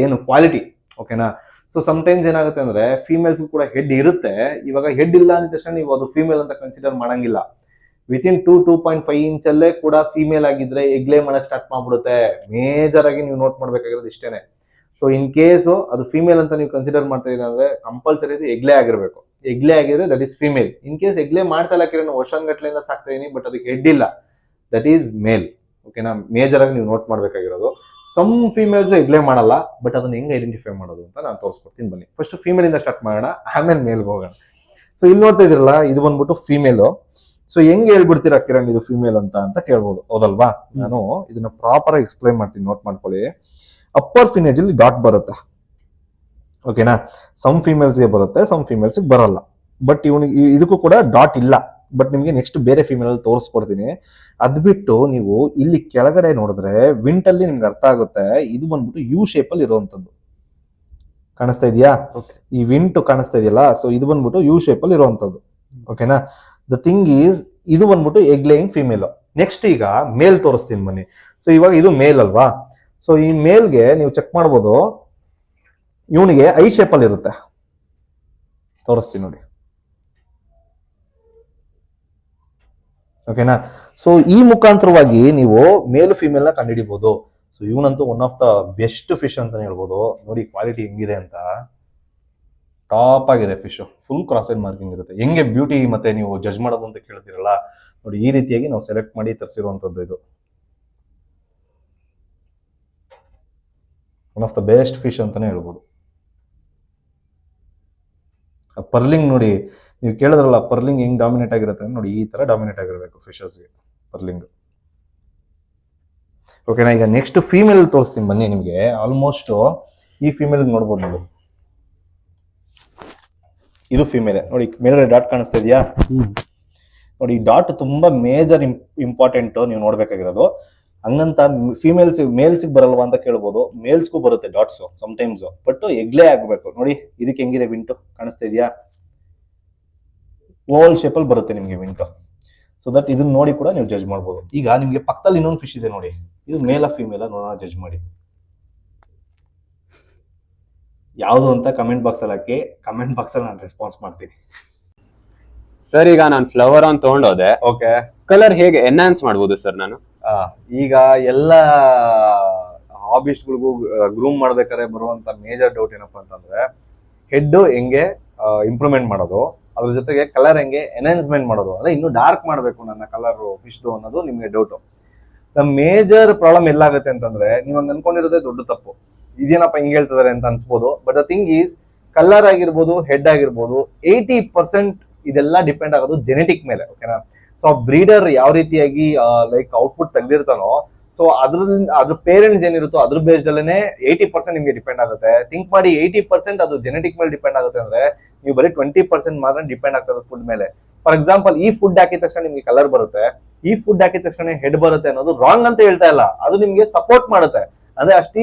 ಏನು ಕ್ವಾಲಿಟಿ, ಓಕೆನಾ? ಸೊ ಸಮ್ಟೈಮ್ಸ್ ಏನಾಗುತ್ತೆ ಅಂದ್ರೆ ಫೀಮೇಲ್ಸ್ ಕೂಡ ಹೆಡ್ ಇರುತ್ತೆ. ಇವಾಗ ಹೆಡ್ ಇಲ್ಲ ಅಂದ ತಕ್ಷಣ ನೀವು ಅದು ಫೀಮೇಲ್ ಅಂತ ಕನ್ಸಿಡರ್ ಮಾಡಂಗಿಲ್ಲ. ವಿತಿನ್ 2.5 inch ಅಲ್ಲೇ ಕೂಡ ಫೀಮೇಲ್ ಆಗಿದ್ರೆ ಎಗ್ಲೇ ಮಾಡಕ್ ಸ್ಟಾರ್ಟ್ ಮಾಡ್ಬಿಡುತ್ತೆ. ಮೇಜರ್ ಆಗಿ ನೀವು ನೋಟ್ ಮಾಡ್ಬೇಕಾಗಿರೋದು ಇಷ್ಟೇನೆ. ಸೊ ಇನ್ ಕೇಸು ಅದು ಫೀಮೇಲ್ ಅಂತ ನೀವು ಕನ್ಸಿಡರ್ ಮಾಡ್ತಾ ಇದೀರ ಅಂದ್ರೆ ಕಂಪಲ್ಸರಿ ಎಗ್ಲೇ ಆಗಿರ್ಬೇಕು. ಎಗ್ಲೇ ಆಗಿದ್ರೆ that is female. In case egg lay ಮಾಡ್ತಾ ಇಲ್ಲ ಕಿರಣ್ ವರ್ಷಗಟ್ಲೆಯಿಂದ ಸಾಕ್ತಾ ಇದೀನಿ ಬಟ್ ಅದಕ್ಕೆ ಹೆಡ್ ಇಲ್ಲ, ದಟ್ ಈಸ್ ಮೇಲ್. ಓಕೆನಾ? ಮೇಜರ್ ಆಗಿ ನೀವು ನೋಟ್ ಮಾಡ್ಬೇಕಾಗಿರೋದು. ಸಮ್ ಫೀಮೇಲ್ಸ್ ಎಗ್ಲೇ ಮಾಡಲ್ಲ, ಬಟ್ ಅದನ್ನ ಹೆಂಗ್ ಐಡೆಂಟಿಫೈ ಮಾಡೋದು ಅಂತ ನಾನು ತೋರಿಸ್ಕೊಡ್ತೀನಿ. ಬನ್ನಿ ಫಸ್ಟ್ ಫೀಮೇಲ್ ಇಂದ ಸ್ಟಾರ್ಟ್ ಮಾಡೋಣ, ಆಮೇಲೆ ಮೇಲ್ಗೆ ಹೋಗೋಣ. ಸೊ ಇಲ್ಲಿ ನೋಡ್ತಾ ಇದ್ರಲ್ಲ ಇದು ಬಂದ್ಬಿಟ್ಟು ಫೀಮೇಲ್. ಸೊ ಹೆಂಗ್ ಹೇಳ್ಬಿಡ್ತೀರಾ ಕಿರಣ್ ಇದು ಫೀಮೇಲ್ ಅಂತ ಕೇಳ್ಬೋದು, ಹೌದಲ್ವಾ? ನಾನು ಇದನ್ನ ಪ್ರಾಪರ್ ಆಗಿ ಎಕ್ಸ್ಪ್ಲೈನ್ ಮಾಡ್ತೀನಿ, ನೋಟ್ ಮಾಡ್ಕೊಳ್ಳಿ. ಅಪ್ಪರ್ ಫಿನೇಜ್ ಅಲ್ಲಿ ಡಾಟ್ ಬರುತ್ತೆ, ಓಕೆನಾ? ಸಮ್ ಫೀಮೇಲ್ಸ್ಗೆ ಬರುತ್ತೆ, ಸಮ್ ಫೀಮೇಲ್ಸ್ ಬರಲ್ಲ. ಬಟ್ ಇವನಿಗೆ ಇದಕ್ಕೂ ಕೂಡ ಡಾಟ್ ಇಲ್ಲ. ಬಟ್ ನಿಮ್ಗೆ ನೆಕ್ಸ್ಟ್ ಬೇರೆ ಫೀಮೇಲ್ ತೋರಿಸ್ಕೊಡ್ತೀನಿ. ಅದ್ ಬಿಟ್ಟು ನೀವು ಇಲ್ಲಿ ಕೆಳಗಡೆ ನೋಡಿದ್ರೆ ವಿಂಟ್ ಅಲ್ಲಿ ನಿಮ್ಗೆ ಅರ್ಥ ಆಗುತ್ತೆ, ಇದು ಬಂದ್ಬಿಟ್ಟು ಯು ಶೇಪ್ ಅಲ್ಲಿ ಇರುವಂತದ್ದು ಕಾಣಿಸ್ತಾ ಇದೆಯಾ? ಈ ವಿಂಟ್ ಕಾಣಿಸ್ತಾ ಇದೆಯಲ್ಲ, ಸೊ ಇದು ಬಂದ್ಬಿಟ್ಟು ಯು ಶೇಪ್ ಅಲ್ಲಿ ಇರುವಂತದ್ದು. ಓಕೆನಾ? ದ ಥಿಂಗ್ ಈಸ್ ಇದು ಬಂದ್ಬಿಟ್ಟು ಎಗ್ ಲೇಯಿಂಗ್ ಫಿಮೇಲ್. ನೆಕ್ಸ್ಟ್ ಈಗ ಮೇಲ್ ತೋರಿಸ್ತೀನಿ ಬನ್ನಿ. ಸೊ ಇವಾಗ ಇದು ಮೇಲ್ ಅಲ್ವಾ? ಸೊ ಈ ಮೇಲ್ಗೆ ನೀವು ಚೆಕ್ ಮಾಡ್ಬೋದು, ಇವನಿಗೆ ಐ ಶೇಪ್ ಅಲ್ಲಿ ಇರುತ್ತೆ. ತೋರಿಸ್ತೀನಿ ನೋಡಿ. ಓಕೆನಾ? ಸೊ ಈ ಮುಖಾಂತರವಾಗಿ ನೀವು ಮೇಲ್ ಫಿಮೇಲ್ ನ ಕಂಡುಹಿಡಿಬಹುದು. ಸೊ ಇವನಂತೂ one of the best fish ಅಂತಾನೆ ಹೇಳ್ಬೋದು. ನೋಡಿ ಕ್ವಾಲಿಟಿ ಹೆಂಗಿದೆ ಅಂತ, ಟಾಪ್ ಆಗಿದೆ fish. Full cross side marking ಇರುತ್ತೆ. ಹೆಂಗೆ ಬ್ಯೂಟಿ ಮತ್ತೆ ನೀವು ಜಡ್ಜ್ ಮಾಡೋದು ಅಂತ ಕೇಳ್ತೀರಲ್ಲ, ನೋಡಿ ಈ ರೀತಿಯಾಗಿ ನಾವು ಸೆಲೆಕ್ಟ್ ಮಾಡಿ ತರಿಸಿರುವಂತದ್ದು. ಇದು one of the best fish ಅಂತಾನೆ ಹೇಳ್ಬೋದು. ಪರ್ಲಿಂಗ್ ನೋಡಿ, ನೀವು ಕೇಳಿದ್ರಲ್ಲ ಪರ್ಲಿಂಗ್ ಹೆಂಗ್ ಡಾಮಿನೇಟ್ ಆಗಿರುತ್ತೆ ನೋಡಿ, ಈ ತರ ಡಾಮಿನೇಟ್ ಆಗಿರ್ಬೇಕು ಫಿಶಸ್ಗೆ ಪರ್ಲಿಂಗ್. ಓಕೆನಾ? ಈಗ ನೆಕ್ಸ್ಟ್ ಫೀಮೇಲ್ ತೋರಿಸ್ತೀನಿ ಬನ್ನಿ ನಿಮ್ಗೆ. ಆಲ್ಮೋಸ್ಟ್ ಈ ಫೀಮೇಲ್ ನೋಡ್ಬೋದು ನೀವು. ಇದು ಫೀಮೇಲ್ ನೋಡಿ, ಮೇಲ್ಗಡೆ ಡಾಟ್ ಕಾಣಿಸ್ತಾ ಇದೆಯಾ? ನೋಡಿ ಡಾಟ್ ತುಂಬಾ ಮೇಜರ್ ಇಂಪಾರ್ಟೆಂಟ್ ನೀವು ನೋಡ್ಬೇಕಾಗಿರೋದು. ಹಂಗಂತ ಮೇಲ್ಸ್ ಬರಲ್ವಾ ಅಂತ ಕೇಳ್ಬೋದು. ಮೇಲ್ಸ್ಗೂ ಬರುತ್ತೆ ಡಾಟ್ಸ್ ಸಮ್ಟೈಮ್ಸ್, ಬಟ್ ಎಗ್ಲೇ ಆಗ್ಬೇಕು. ನೋಡಿ ಇದಕ್ಕೆ ಹೆಂಗಿದೆ ವಿಂಟು ಕಾಣಿಸ್ತಾ ಇದೆಯಾ? ಓವಲ್ ಶೇಪ್ ಅಲ್ಲಿ ಬರುತ್ತೆ ನಿಮ್ಗೆ ವಿಂಟು. ಸೊ ದಟ್ ಇದನ್ನ ನೋಡಿ ಕೂಡ ನೀವು ಜಡ್ಜ್ ಮಾಡ್ಬೋದು. ಈಗ ನಿಮ್ಗೆ ಪಕ್ಕದಲ್ಲಿ ಇನ್ನೊಂದು ಫಿಶ್ ಇದೆ ನೋಡಿ, ಇದು ಮೇಲ ಫಿಮೇಲ ನೋಡೋಣ, ಜಡ್ಜ್ ಮಾಡಿ. ಯಾವುದು ಅಂತ ಕಮೆಂಟ್ ಬಾಕ್ಸ್ ಅಲ್ಲಿ ಹಾಕಿ, ಕಮೆಂಟ್ ಬಾಕ್ಸ್ ಅಲ್ಲಿ ನಾನು ರೆಸ್ಪಾನ್ಸ್ ಮಾಡ್ತೀನಿ. ಸರ್ ಈಗ ನಾನು ಫ್ಲವರ್ ಆನ್ ತಗೊಂಡೋದೆ, ಓಕೆ, ಕಲರ್ ಹೇಗೆ ಎನ್ಹಾನ್ಸ್ ಮಾಡ್ಬೋದು ಸರ್ ನಾನು? ಈಗ ಎಲ್ಲ ಹಾಬಿಸ್ಟ್ಗಳಿಗೂ ಗ್ರೂಮ್ ಮಾಡ್ಬೇಕಾದ್ರೆ ಬರುವಂತ ಮೇಜರ್ ಡೌಟ್ ಏನಪ್ಪಾ ಅಂತಂದ್ರೆ, ಹೆಡ್ ಹೆಂಗೆ ಇಂಪ್ರೂವ್ಮೆಂಟ್ ಮಾಡೋದು, ಅದ್ರ ಜೊತೆಗೆ ಕಲರ್ ಹೆಂಗೆ ಎನ್ಹಾನ್ಸ್ಮೆಂಟ್ ಮಾಡೋದು, ಅಂದ್ರೆ ಇನ್ನು ಡಾರ್ಕ್ ಮಾಡಬೇಕು ನನ್ನ ಕಲರ್ ಫಿಶ್ದು ಅನ್ನೋದು ನಿಮ್ಗೆ ಡೌಟ್. ದ ಮೇಜರ್ ಪ್ರಾಬ್ಲಮ್ ಎಲ್ಲಾಗುತ್ತೆ ಅಂತಂದ್ರೆ, ನೀವು ಹಂಗ ಅನ್ಕೊಂಡಿರೋದೇ ದೊಡ್ಡ ತಪ್ಪು. ಇದೇನಪ್ಪ ಹಿಂಗ್ ಹೇಳ್ತಿದಾರೆ ಅಂತ ಅನ್ಸ್ಬೋದು, but the thing is colour ಆಗಿರ್ಬೋದು, ಹೆಡ್ ಆಗಿರ್ಬೋದು, 80% ಇದೆಲ್ಲ ಡಿಪೆಂಡ್ ಆಗೋದು ಜೆನೆಟಿಕ್ ಮೇಲೆ. ಓಕೆನಾ? ಸೊ ಬ್ರೀಡರ್ ಯಾವ ರೀತಿಯಾಗಿ ಲೈಕ್ ಔಟ್ಪುಟ್ ತೆಗ್ದಿರ್ತಾನೋ, ಸೊ ಅದ್ರ ಪೇರೆಂಟ್ಸ್ ಏನಿರುತ್ತೋ ಅದ್ರ ಬೇಸ್ಡ್ ಅಲ್ಲೇ 80% ನಿಮ್ಗೆ ಡಿಪೆಂಡ್ ಆಗುತ್ತೆ. ಥಿಂಕ್ ಮಾಡಿ, 80% ಅದು ಜೆನೆಟಿಕ್ ಮೇಲೆ ಡಿಪೆಂಡ್ ಆಗುತ್ತೆ ಅಂದ್ರೆ, ನೀವು ಬರೀ 20% ಮಾತ್ರ ಡಿಪೆಂಡ್ ಆಗ್ತದೆ ಫುಡ್ ಮೇಲೆ. ಫಾರ್ ಎಕ್ಸಾಂಪಲ್, ಈ ಫುಡ್ ಹಾಕಿದ ತಕ್ಷಣ ನಿಮ್ಗೆ ಕಲರ್ ಬರುತ್ತೆ, ಈ ಫುಡ್ ಹಾಕಿದ ತಕ್ಷಣ ಹೆಡ್ ಬರುತ್ತೆ ಅನ್ನೋದು ರಾಂಗ್ ಅಂತ ಹೇಳ್ತಾ ಇಲ್ಲ. ಅದು ನಿಮ್ಗೆ ಸಪೋರ್ಟ್ ಮಾಡುತ್ತೆ. ಅಂದ್ರೆ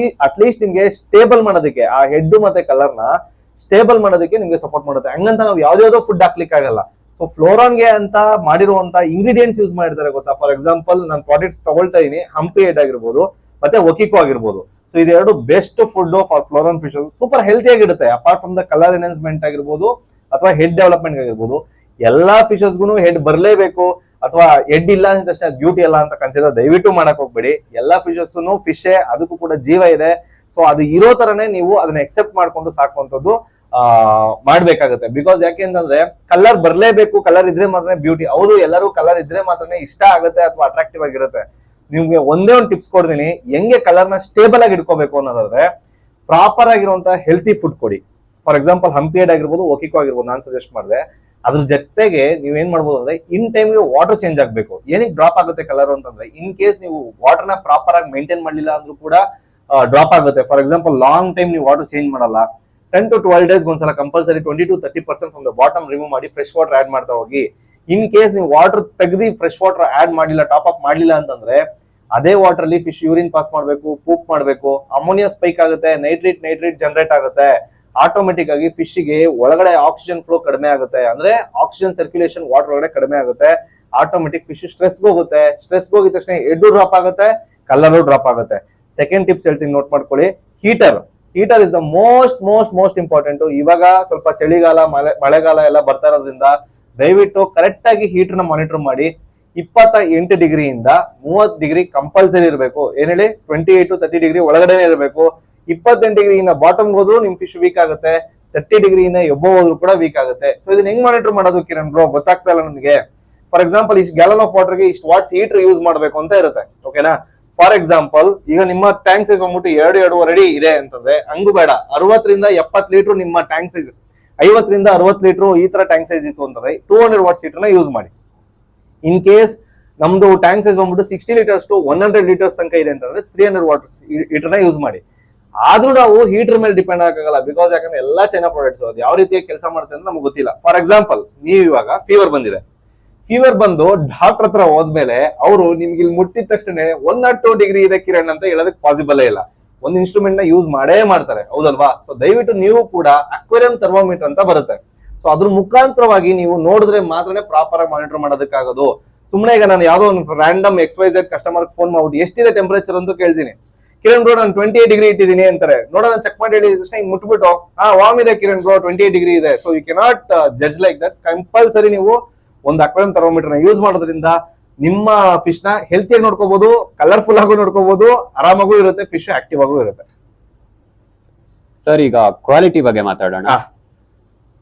ಅಟ್ಲೀಸ್ಟ್ ನಿಮ್ಗೆ ಸ್ಟೇಬಲ್ ಮಾಡೋದಕ್ಕೆ, ಆ ಹೆಡ್ ಮತ್ತೆ ಕಲರ್ ನ ಸ್ಟೇಬಲ್ ಮಾಡೋದಕ್ಕೆ ನಿಮ್ಗೆ ಸಪೋರ್ಟ್ ಮಾಡುತ್ತೆ. ಹಂಗಂತ ನಾವು ಯಾವ್ದಾವ್ದೋ ಫುಡ್ ಹಾಕ್ಲಿಕ್ಕೆ ಆಗಲ್ಲ. ಸೊ ಫ್ಲೋರಾನ್ಗೆ ಅಂತ ಮಾಡಿರುವಂತ ಇಂಗ್ರೀಡಿಯೆಂಟ್ಸ್ ಯೂಸ್ ಮಾಡಿರ್ತಾರೆ ಗೊತ್ತಾ. ಫಾರ್ ಎಕ್ಸಾಂಪಲ್, ನಾನು ಪ್ರಾಡಕ್ಟ್ಸ್ ತಗೊಳ್ತಾ ಇದೀನಿ, ಹಂಪಿ ಹೆಡ್ ಆಗಿರ್ಬೋದು ಮತ್ತೆ ಒಕಿಕೋ ಆಗಿರ್ಬೋದು. ಸೊ ಇದೆರಡು best food for flowerhorn fish. Super healthy ಆಗಿರುತ್ತೆ. Apart from the colour enhancement ಆಗಿರ್ಬೋದು ಅಥವಾ ಹೆಡ್ ಡೆವಲಪ್ಮೆಂಟ್ ಆಗಿರ್ಬೋದು, ಎಲ್ಲಾ ಫಿಶಸ್ಗೂ ಹೆಡ್ ಬರಲೇಬೇಕು ಅಥವಾ ಹೆಡ್ ಇಲ್ಲ ಅಂದ ತಕ್ಷಣ ಬ್ಯೂಟಿ ಅಲ್ಲ ಅಂತ ಕನ್ಸಿಡರ್ ದಯವಿಟ್ಟು ಮಾಡಕ್ ಹೋಗ್ಬೇಡಿ. ಎಲ್ಲಾ ಫಿಶಸ್ನು ಫಿಶೇ, ಅದಕ್ಕೂ ಕೂಡ ಜೀವ ಇದೆ. ಸೊ ಅದು ಇರೋ ತರನೇ ನೀವು ಅದನ್ನ ಎಕ್ಸೆಪ್ಟ್ ಮಾಡ್ಕೊಂಡು ಸಾಕುವಂಥದ್ದು ಮಾಡ್ಬೇಕಾಗುತ್ತೆ. ಬಿಕಾಸ್ ಯಾಕೆ ಅಂತಂದ್ರೆ, ಕಲರ್ ಬರ್ಲೇಬೇಕು, ಕಲರ್ ಇದ್ರೆ ಮಾತ್ರ ಬ್ಯೂಟಿ. ಹೌದು, ಎಲ್ಲರೂ ಕಲರ್ ಇದ್ರೆ ಮಾತ್ರ ಇಷ್ಟ ಆಗುತ್ತೆ ಅಥವಾ ಅಟ್ರಾಕ್ಟಿವ್ ಆಗಿರುತ್ತೆ. ನಿಮ್ಗೆ ಒಂದೇ ಒಂದು ಟಿಪ್ಸ್ ಕೊಡ್ತೀನಿ, ಹೆಂಗೆ ಕಲರ್ ನ ಸ್ಟೇಬಲ್ ಆಗಿ ಇಟ್ಕೋಬೇಕು ಅನ್ನೋದಾದ್ರೆ, ಪ್ರಾಪರ್ ಆಗಿರುವಂತಹ ಹೆಲ್ತಿ ಫುಡ್ ಕೊಡಿ. ಫಾರ್ ಎಕ್ಸಾಂಪಲ್, ಹಂಪಿ ಹೆಡ್ ಆಗಿರ್ಬೋದು, ಒಕಿಕೋ ಆಗಿರ್ಬೋದು, ನಾನು ಸಜೆಸ್ಟ್ ಮಾಡಿದೆ. ಅದ್ರ ಜೊತೆಗೆ ನೀವೇನ್ ಮಾಡ್ಬೋದು ಅಂದ್ರೆ, ಇನ್ ಟೈಮ್ಗೆ ವಾಟರ್ ಚೇಂಜ್ ಆಗ್ಬೇಕು. ಏನಕ್ಕೆ ಡ್ರಾಪ್ ಆಗುತ್ತೆ ಕಲರ್ ಅಂತಂದ್ರೆ, ಇನ್ ಕೇಸ್ ನೀವು ವಾಟರ್ ನ ಪ್ರಾಪರ್ ಆಗಿ ಮೇಂಟೈನ್ ಮಾಡಲಿಲ್ಲ ಅಂದ್ರೂ ಕೂಡ ಡ್ರಾಪ್ ಆಗುತ್ತೆ. ಫಾರ್ ಎಕ್ಸಾಂಪಲ್, ಲಾಂಗ್ ಟೈಮ್ ನೀವು ವಾಟರ್ ಚೇಂಜ್ ಮಾಡಲ್ಲ, 10 to 12 days ಒಂದ್ಸಲ compulsory 20 to 30% from the bottom remove ಮಾಡಿ ಫ್ರೆಶ್ ವಾಟರ್ ಆಡ್ ಮಾಡ್ತಾ ಹೋಗಿ. ಇನ್ ಕೇಸ್ ನೀವು ವಾಟರ್ ತೆಗೆದಿ ಫ್ರೆಶ್ ವಾಟರ್ ಆಡ್ ಮಾಡಿಲ್ಲ, ಟಾಪ್ ಅಪ್ ಮಾಡ್ಲಿಲ್ಲ ಅಂತಂದ್ರೆ, ಅದೇ ವಾಟರ್ ಅಲ್ಲಿ ಫಿಶ್ ಯೂರಿನ್ ಪಾಸ್ ಮಾಡಬೇಕು, ಪೂಪ್ ಮಾಡಬೇಕು, ಅಮೋನಿಯಾ ಸ್ಪೈಕ್ ಆಗುತ್ತೆ, ನೈಟ್ರೇಟ್ ಜನರೇಟ್ ಆಗುತ್ತೆ. ಆಟೋಮೆಟಿಕ್ ಆಗಿ ಫಿಶ್ ಗೆ ಒಳಗಡೆ ಆಕ್ಸಿಜನ್ ಫ್ಲೋ ಕಡಿಮೆ ಆಗುತ್ತೆ. ಅಂದ್ರೆ ಆಕ್ಸಿಜನ್ ಸರ್ಕ್ಯುಲೇಷನ್ ವಾಟರ್ ಒಳಗಡೆ ಕಡಿಮೆ ಆಗುತ್ತೆ. ಆಟೋಮೆಟಿಕ್ ಫಿಶ್ ಸ್ಟ್ರೆಸ್ ಹೋಗುತ್ತೆ. ಸ್ಟ್ರೆಸ್ ಹೋಗಿದ ತಕ್ಷಣ ಹೆಡ್ ಡ್ರಾಪ್ ಆಗುತ್ತೆ, ಕಲರ್ ಡ್ರಾಪ್ ಆಗುತ್ತೆ. ಸೆಕೆಂಡ್ ಟಿಪ್ಸ್ ಹೇಳ್ತೀನಿ, ನೋಟ್ ಮಾಡ್ಕೊಳ್ಳಿ. Heater is the most important. ಇವಾಗ ಸ್ವಲ್ಪ ಚಳಿಗಾಲ, ಮಳೆಗಾಲ ಎಲ್ಲ ಬರ್ತಾ ಇರೋದ್ರಿಂದ ದಯವಿಟ್ಟು ಕರೆಕ್ಟ್ ಆಗಿ ಹೀಟರ್ ನ ಮಾನಿಟರ್ ಮಾಡಿ. 28 ಡಿಗ್ರಿಯಿಂದ 30 ಡಿಗ್ರಿ ಕಂಪಲ್ಸರಿ ಇರಬೇಕು. ಏನ್ ಹೇಳಿ, 28 to 30 ಡಿಗ್ರಿ ಒಳಗಡೆ ಇರಬೇಕು. 28 ಡಿಗ್ರಿಯಿಂದ ಬಾಟಮ್ ಹೋದ್ರು ನಿಮ್ ಫಿಶ್ ವೀಕ್ ಆಗುತ್ತೆ, 30 ಡಿಗ್ರಿಯಿಂದ ಎಬ್ಬೋ ಹೋದ್ರು ಕೂಡ ವೀಕ್ ಆಗುತ್ತೆ. ಸೊ ಇದನ್ನ ಹೆಂಗ್ ಮಾನಿಟರ್ ಮಾಡೋದು ಕಿರಣ್ ಬ್ರೋ, ಗೊತ್ತಾಗ್ತಾ ಇಲ್ಲ ನನಗೆ. ಫಾರ್ ಎಕ್ಸಾಂಪಲ್, ಇಷ್ಟು ಗ್ಯಾಲನ್ ಆಫ್ ವಾಟರ್ಗೆ ಇಷ್ಟು ವಾಟ್ಸ್ ಹೀಟರ್ ಯೂಸ್ ಮಾಡ್ಬೇಕು ಅಂತ ಇರುತ್ತೆ. ಓಕೆನಾ? ಫಾರ್ ಎಕ್ಸಾಂಪಲ್, ಈಗ ನಿಮ್ಮ ಟ್ಯಾಂಕ್ ಸೈಜ್ ಬಂದ್ಬಿಟ್ಟು 2.5 ಅಡಿ ಇದೆ ಅಂತಂದ್ರೆ, ಹಂಗು ಬೇಡ, 60 ರಿಂದ 70 ಲೀಟರ್ ನಿಮ್ಮ ಟ್ಯಾಂಕ್ ಸೈಜ್, 50 ರಿಂದ 60 ಲೀಟರ್ ಈ ತರ ಟ್ಯಾಂಕ್ ಸೈಜ್ ಇತ್ತು ಅಂತಂದ್ರೆ 200 ವಾಟ್ಸ್ ಹೀಟರ್ ನ ಯೂಸ್ ಮಾಡಿ. ಇನ್ ಕೇಸ್ ನಮ್ದು ಟ್ಯಾಂಕ್ ಸೈಜ್ ಬಂದ್ಬಿಟ್ಟು 60 ಲೀಟರ್ಸ್ ಟು 100 ಲೀಟರ್ಸ್ ತನಕ ಇದೆ ಅಂತಂದ್ರೆ 300 ವಾಟ್ಸ್ ಹೀಟರ್ ನ ಯೂಸ್ ಮಾಡಿ. ಆದ್ರೂ ನಾವು ಹೀಟರ್ ಮೇಲೆ ಡಿಪೆಂಡ್ ಆಗಲ್ಲ. ಬಿಕಾಸ್ ಯಾಕಂದ್ರೆ ಎಲ್ಲಾ ಚೈನಾ ಪ್ರಾಡಕ್ಟ್ಸ್ ಅದು ಯಾವ ರೀತಿಯಾಗಿ ಕೆಲಸ ಮಾಡುತ್ತೆ ಅಂತ ನಮ್ಗೆ ಗೊತ್ತಿಲ್ಲ. ಫಾರ್ ಎಕ್ಸಾಂಪಲ್, ನೀವು ಇವಾಗ ಫೀವರ್ ಬಂದಿದೆ, ಫೀವರ್ ಬಂದು ಡಾಕ್ಟರ್ ಹತ್ರ ಹೋದ್ಮೇಲೆ ಅವರು ನಿಮ್ಗೆ ಇಲ್ಲಿ ಮುಟ್ಟಿದ ತಕ್ಷಣ 102 ಡಿಗ್ರಿ ಇದೆ ಕಿರಣ್ ಅಂತ ಹೇಳೋದಕ್ಕೆ ಪಾಸಿಬಲ್ ಇಲ್ಲ. ಒಂದು ಇನ್ಸ್ಟ್ರೂಮೆಂಟ್ ನ ಯೂಸ್ ಮಾಡೇ ಮಾಡ್ತಾರೆ, ಹೌದಲ್ವಾ? ಸೊ ದಯವಿಟ್ಟು ನೀವು ಕೂಡ ಅಕ್ವೇರಿಯಂ ಥರ್ಮೋಮೀಟರ್ ಅಂತ ಬರುತ್ತೆ. ಸೊ ಅದ್ರ ಮುಖಾಂತರವಾಗಿ ನೀವು ನೋಡಿದ್ರೆ ಮಾತ್ರನೇ ಪ್ರಾಪರ್ ಆಗಿ ಮಾನಿಟರ್ ಮಾಡೋದಕ್ಕಾಗೋದು. ಸುಮ್ಮನೆ ಈಗ ನಾನು ಯಾವ್ದೋ ಒಂದು ರ್ಯಾಂಡಮ್ XYZ ಕಸ್ಟಮರ್ ಫೋನ್ ಮಾಡ್ಬಿಟ್ಟು ಎಷ್ಟಿದೆ ಟೆಂಪರೇಚರ್ ಅಂತ ಕೇಳ್ತೀನಿ. ಕಿರಣ್ ಬ್ರೋ ನಾನು 28 ಡಿಗ್ರಿ ಇಟ್ಟಿದ್ದೀನಿ ಅಂತಾರೆ. ನೋಡೋಣ ಚೆಕ್ ಮಾಡಿ ಹೇಳಿ ತಕ್ಷಣ ಹಿಂಗ್ ಮುಟ್ಬಿಟ್ಟು ವಾರ್ಮ್ ಇದೆ ಕಿರಣ್ ಬ್ರೋ 28 ಡಿಗ್ರಿ ಇದೆ. So you cannot judge like that. Compulsory ನೀವು ಒಂದು ಅಕ್ವೇರಿಯಂ ಥರ್ಮೋಮೀಟರ್ ನ ಯೂಸ್ ಮಾಡೋದ್ರಿಂದ ನಿಮ್ಮ ಫಿಶ್ ನ ಹೆಲ್ತಿಯಾಗಿ ನೋಡ್ಕೋಬಹುದು, ಕಲರ್ಫುಲ್ ಆಗು ನೋಡ್ಕೋಬಹುದು, ಆರಾಮಾಗೂ ಇರುತ್ತೆ, ಫಿಶ್ ಆಕ್ಟಿವ್ ಆಗೂ ಇರುತ್ತೆ. ಸರ್ ಈಗ ಕ್ವಾಲಿಟಿ ಬಗ್ಗೆ ಮಾತಾಡೋಣ.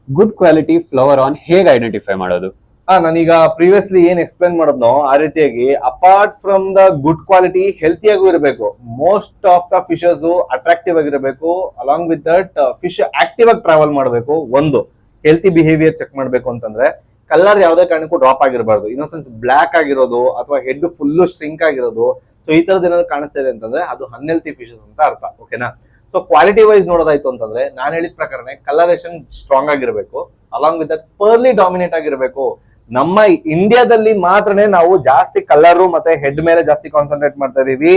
ಗುಡ್ ಕ್ವಾಲಿಟಿ ಫ್ಲವರ್ ಆನ್ ಹೇಗೆ ಐಡೆಂಟಿಫೈ ಮಾಡೋದು? ನಾನೀಗ ಪ್ರೀವಿಯಸ್ಲಿ ಏನ್ ಎಕ್ಸ್ಪ್ಲೇನ್ ಮಾಡೋದ್ನೋ ಆ ರೀತಿಯಾಗಿ apart from the good quality ಹೆಲ್ತಿಯಾಗೂ ಇರಬೇಕು. Most of the fishes attractive ಆಗಿರಬೇಕು. Along with that fish active ಆಗಿ ಟ್ರಾವೆಲ್ ಮಾಡಬೇಕು. ಒಂದು ಹೆಲ್ತಿ ಬಿಹೇವಿಯರ್ ಚೆಕ್ ಮಾಡ್ಬೇಕು ಅಂತಂದ್ರೆ ಕಲರ್ ಯಾವುದೇ ಕಾರಣಕ್ಕೂ ಡ್ರಾಪ್ ಆಗಿರಬಾರ್ದು. ಇನ್ನೊಂದ್ಸೆನ್ಸ್ ಬ್ಲಾಕ್ ಆಗಿರೋದು ಅಥವಾ ಹೆಡ್ ಫುಲ್ಲು ಸ್ಟ್ರಿಂಕ್ ಆಗಿರೋದು, ಸೊ ಈ ತರದ್ ಏನಾದ್ರು ಕಾಣಿಸ್ತಾ ಇದೆ ಅಂತಂದ್ರೆ ಅದು ಅನ್ಹೆಲ್ತಿ ಫಿಶಸ್ ಅಂತ ಅರ್ಥ. ಓಕೆನಾ? ಸೊ ಕ್ವಾಲಿಟಿ ವೈಸ್ ನೋಡೋದಾಯ್ತು ಅಂತಂದ್ರೆ ನಾನು ಹೇಳಿದ ಪ್ರಕಾರನೇ ಕಲರೇಷನ್ ಸ್ಟ್ರಾಂಗ್ ಆಗಿರಬೇಕು. Along with that pearly dominate ಆಗಿರಬೇಕು. ನಮ್ಮ ಇಂಡಿಯಾದಲ್ಲಿ ಮಾತ್ರನೇ ನಾವು ಜಾಸ್ತಿ ಕಲರ್ ಮತ್ತೆ ಹೆಡ್ ಮೇಲೆ ಜಾಸ್ತಿ ಕಾನ್ಸಂಟ್ರೇಟ್ ಮಾಡ್ತಾ ಇದೀವಿ.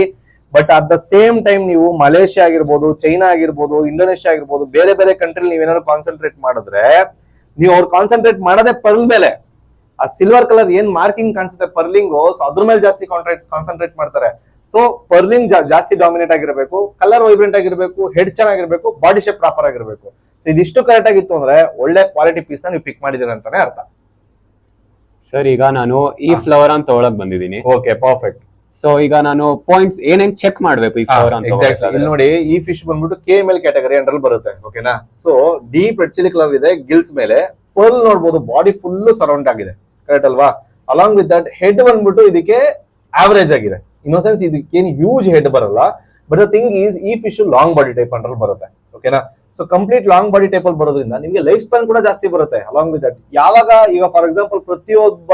But at the same time ನೀವು ಮಲೇಷ್ಯಾ ಆಗಿರ್ಬೋದು, ಚೈನಾ ಆಗಿರ್ಬೋದು, ಇಂಡೋನೇಷ್ಯಾ ಆಗಿರ್ಬೋದು, ಬೇರೆ ಬೇರೆ ಕಂಟ್ರಿ ನೀವೇನಾದ್ರು ಕಾನ್ಸಂಟ್ರೇಟ್ ಮಾಡಿದ್ರೆ ನೀವು ಅವ್ರು ಕಾನ್ಸಂಟ್ರೇಟ್ ಮಾಡೋದೇ ಪರ್ಲ್ ಮೇಲೆ. ಆ ಸಿಲ್ವರ್ ಕಲರ್ ಏನ್ ಮಾರ್ಕಿಂಗ್ ಕಾಣಿಸುತ್ತೆ ಪರ್ಲಿಂಗ್, ಸೊ ಅದ್ರ ಮೇಲೆ ಜಾಸ್ತಿ ಕಾನ್ಸಂಟ್ರೇಟ್ ಮಾಡ್ತಾರೆ. ಸೊ ಪರ್ಲಿಂಗ್ ಜಾಸ್ತಿ ಡಾಮಿನೇಟ್ ಆಗಿರಬೇಕು, ಕಲರ್ ವೈಬ್ರೆಂಟ್ ಆಗಿರ್ಬೇಕು, ಹೆಡ್ ಚೆನ್ನಾಗಿರ್ಬೇಕು, ಬಾಡಿ ಶೇಪ್ ಪ್ರಾಪರ್ ಆಗಿರ್ಬೇಕು. ಇದಿಷ್ಟು ಕರೆಕ್ಟ್ ಆಗಿತ್ತು ಅಂದ್ರೆ ಒಳ್ಳೆ ಕ್ವಾಲಿಟಿ ಪೀಸ್ ನ ನೀವು ಪಿಕ್ ಮಾಡಿದೀರ ಅಂತಾನೆ ಅರ್ಥ. ಸರ್ ಈಗ ನಾನು ಈ ಫ್ಲವರ್ ಅಂತ ತೊಗೊಳಕ್ ಬಂದಿದ್ದೀನಿ. Okay, perfect. ಸೊ ಈಗ ನಾನು ಪಾಯಿಂಟ್ಸ್ ಏನೇನ್ ಚೆಕ್ ಮಾಡ್ಬೇಕು ಈ ಫ್ಲವರ್ ಅಂತ? ಎಕ್ಸಾಕ್ಟ್ಲಿ. ಇಲ್ಲಿ ನೋಡಿ, ಈ ಫಿಶ್ ಬಂದ್ಬಿಟ್ಟು KML ಕ್ಯಾಟಗರಿ ಅಂಡರ್ ಬರುತ್ತೆ. ಓಕೆನಾ? So deep red chilli colour ಇದೆ ಗಿಲ್ಸ್ ಮೇಲೆ. ಪರ್ಲ್ ನೋಡ್ಬೋದು, ಬಾಡಿ ಫುಲ್ ಸರೌಂಡ್ ಆಗಿದೆ, ಕರೆಕ್ಟ್ ಅಲ್ವಾ? ಅಲಾಂಗ್ ವಿತ್ ದಟ್ ಹೆಡ್ ಬಂದ್ಬಿಟ್ಟು ಇದಕ್ಕೆ ಆವರೇಜ್ ಆಗಿದೆ. ಇನ್ನೊಂದ್ ಇದಕ್ಕೆ ಏನು ಹ್ಯೂಜ್ ಹೆಡ್ ಬರಲ್ಲ. ಬಟ್ ದ ಥಿಂಗ್ ಈಸ್ ಈ fish long body type under ಬರುತ್ತೆ. ಓಕೆನಾ? So complete long body type ಅಲ್ಲಿ ಬರೋದ್ರಿಂದ ನಿಮಗೆ ಲೈಫ್ ಸ್ಪ್ಯಾನ್ ಕೂಡ ಜಾಸ್ತಿ ಬರುತ್ತೆ. ಅಲಾಂಗ್ ವಿತ್ ದಟ್ ಯಾವಾಗ ಈಗ ಫಾರ್ ಎಕ್ಸಾಂಪಲ್ ಪ್ರತಿಯೊಬ್ಬ